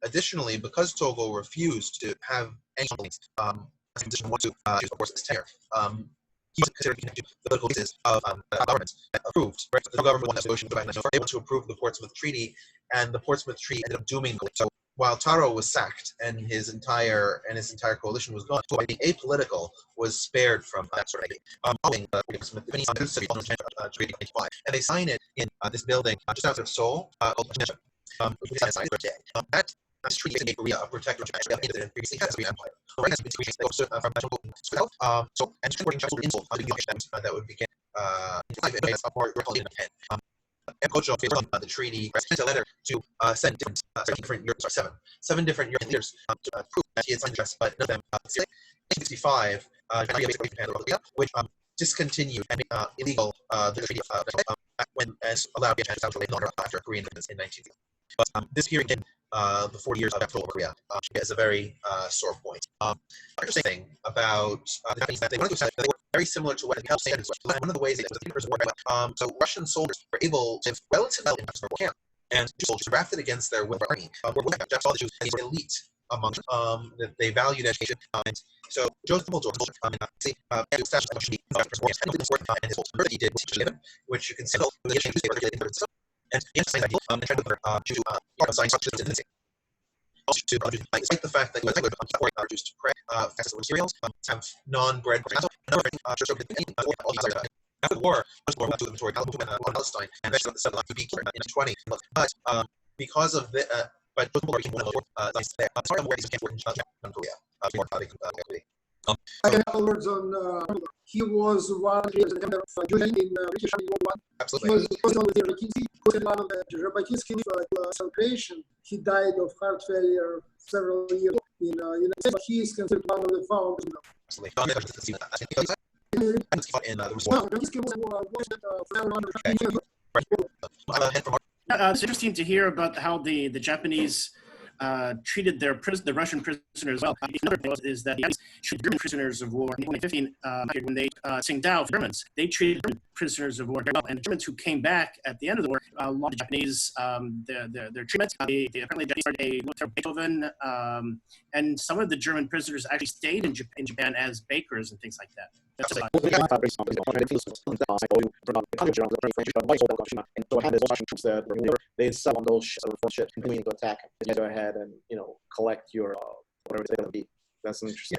Additionally, because Togo refused to have any position to of course his tenure, he was considered the political basis of government approved. The government able to approve the Portsmouth Treaty, and the Portsmouth Treaty ended up dooming. So while Taro was sacked and his entire coalition was gone, being apolitical was spared from that sort of following the Treaty 25, and they signed it in this building just outside of Seoul. This treaty made Korea a protector of China and previously had the empire. Right has been and supporting China's insult that would begin the treaty sent a letter to seven different European leaders to prove that he had signed the trust, but none of them. In 1965, which discontinued and illegal the treaty when as allowed after Korean independence in 1960. But this period in the 40 years of Korea is a very sore point. Interesting thing about the Japanese that they were very similar to what the said. One of the ways that the so Russian soldiers were able to relatively well in the camp, and soldiers drafted against their will army were all the Jews, and they were elite among that they valued education. And so Joseph Dumbledore he did which you can see and science despite the fact that are reduced to prey, materials, have non-bread after the war, to inventory Palestine, and that's the to be in 20. But because of the but became one of the where he's in Korea.
In other words, he was one of the Jewish in British Army War I.
Absolutely.
He was also with Jabotinsky, who in one of the Jabotinsky celebration. He died of heart failure several years ago in United States, but he is considered one of the founders.
Absolutely.
It's interesting to hear about how the Japanese treated the Russian prisoners well. Another thing is that the Japanese treated German prisoners of war in 1915 when they Tsingtao for Germans. They treated German prisoners of war very well, and the Germans who came back at the end of the war, a lot of the Japanese their treatment. They apparently started a military Beethoven, and some of the German prisoners actually stayed in Japan as bakers and things like that. That's like,
And so had those Russian troops that they sell on those shit, continuing to attack him. You go ahead and collect your whatever it's going to be. That's an interesting.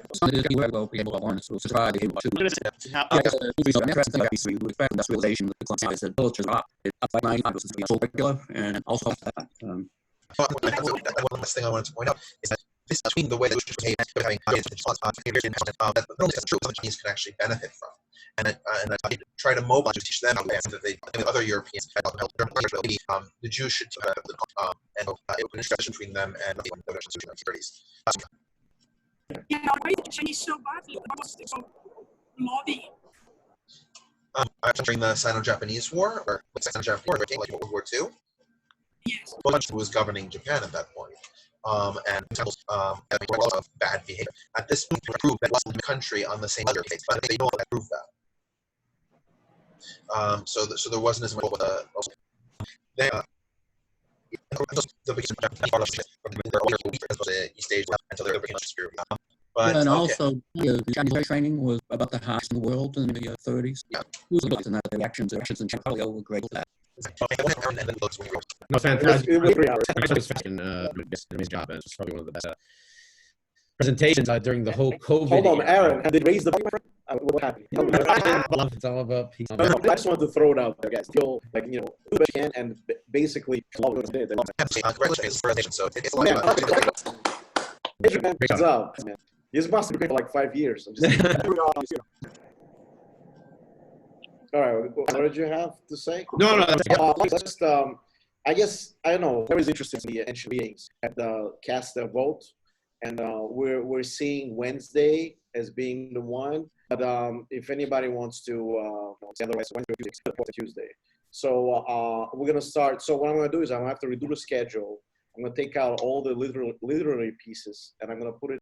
Industrialization, the villages are up like 95% regular, and also
one last thing I wanted to point out is that this between the way that behave having that the Chinese can actually benefit from. And I try to mobilize to teach them that they other Europeans the Jews should and open discussion between them and the Russian securities.
Yeah, why is the Chinese so badly? Why was they so lobby?
During the Sino-Japanese War, or the Sino-Japanese War, like World War II,
yes.
Bombardment was governing Japan at that point, and was of bad behavior. At this point, it proved that the country on the same level, but they know that proved that. So there wasn't as much of a. The biggest East Asia until they became superior. But,
and also, the Chinese training was about the highest in the world in the 30s.
Yeah.
And that the actions in China were great for that.
No, fantastic. It was 3 hours. Amazing job. It was probably one of the best presentations during the whole COVID.
Hold on, Aaron. Did they raise the what happened?
It's all about peace.
I just wanted to throw it out there, guys. Feel like do what you can, and basically,
congratulations. So it's
great job, man. This must have been for like 5 years. All right, what did you have to say?
No.
Just, I guess, I don't know, very interesting in the ancient meetings at the cast their vote. And we're seeing Wednesday as being the one. But if anybody wants to, otherwise, Wednesday or Tuesday. So we're going to start. So what I'm going to do is I'm going to have to redo the schedule. I'm going to take out all the literary pieces, and I'm going to put it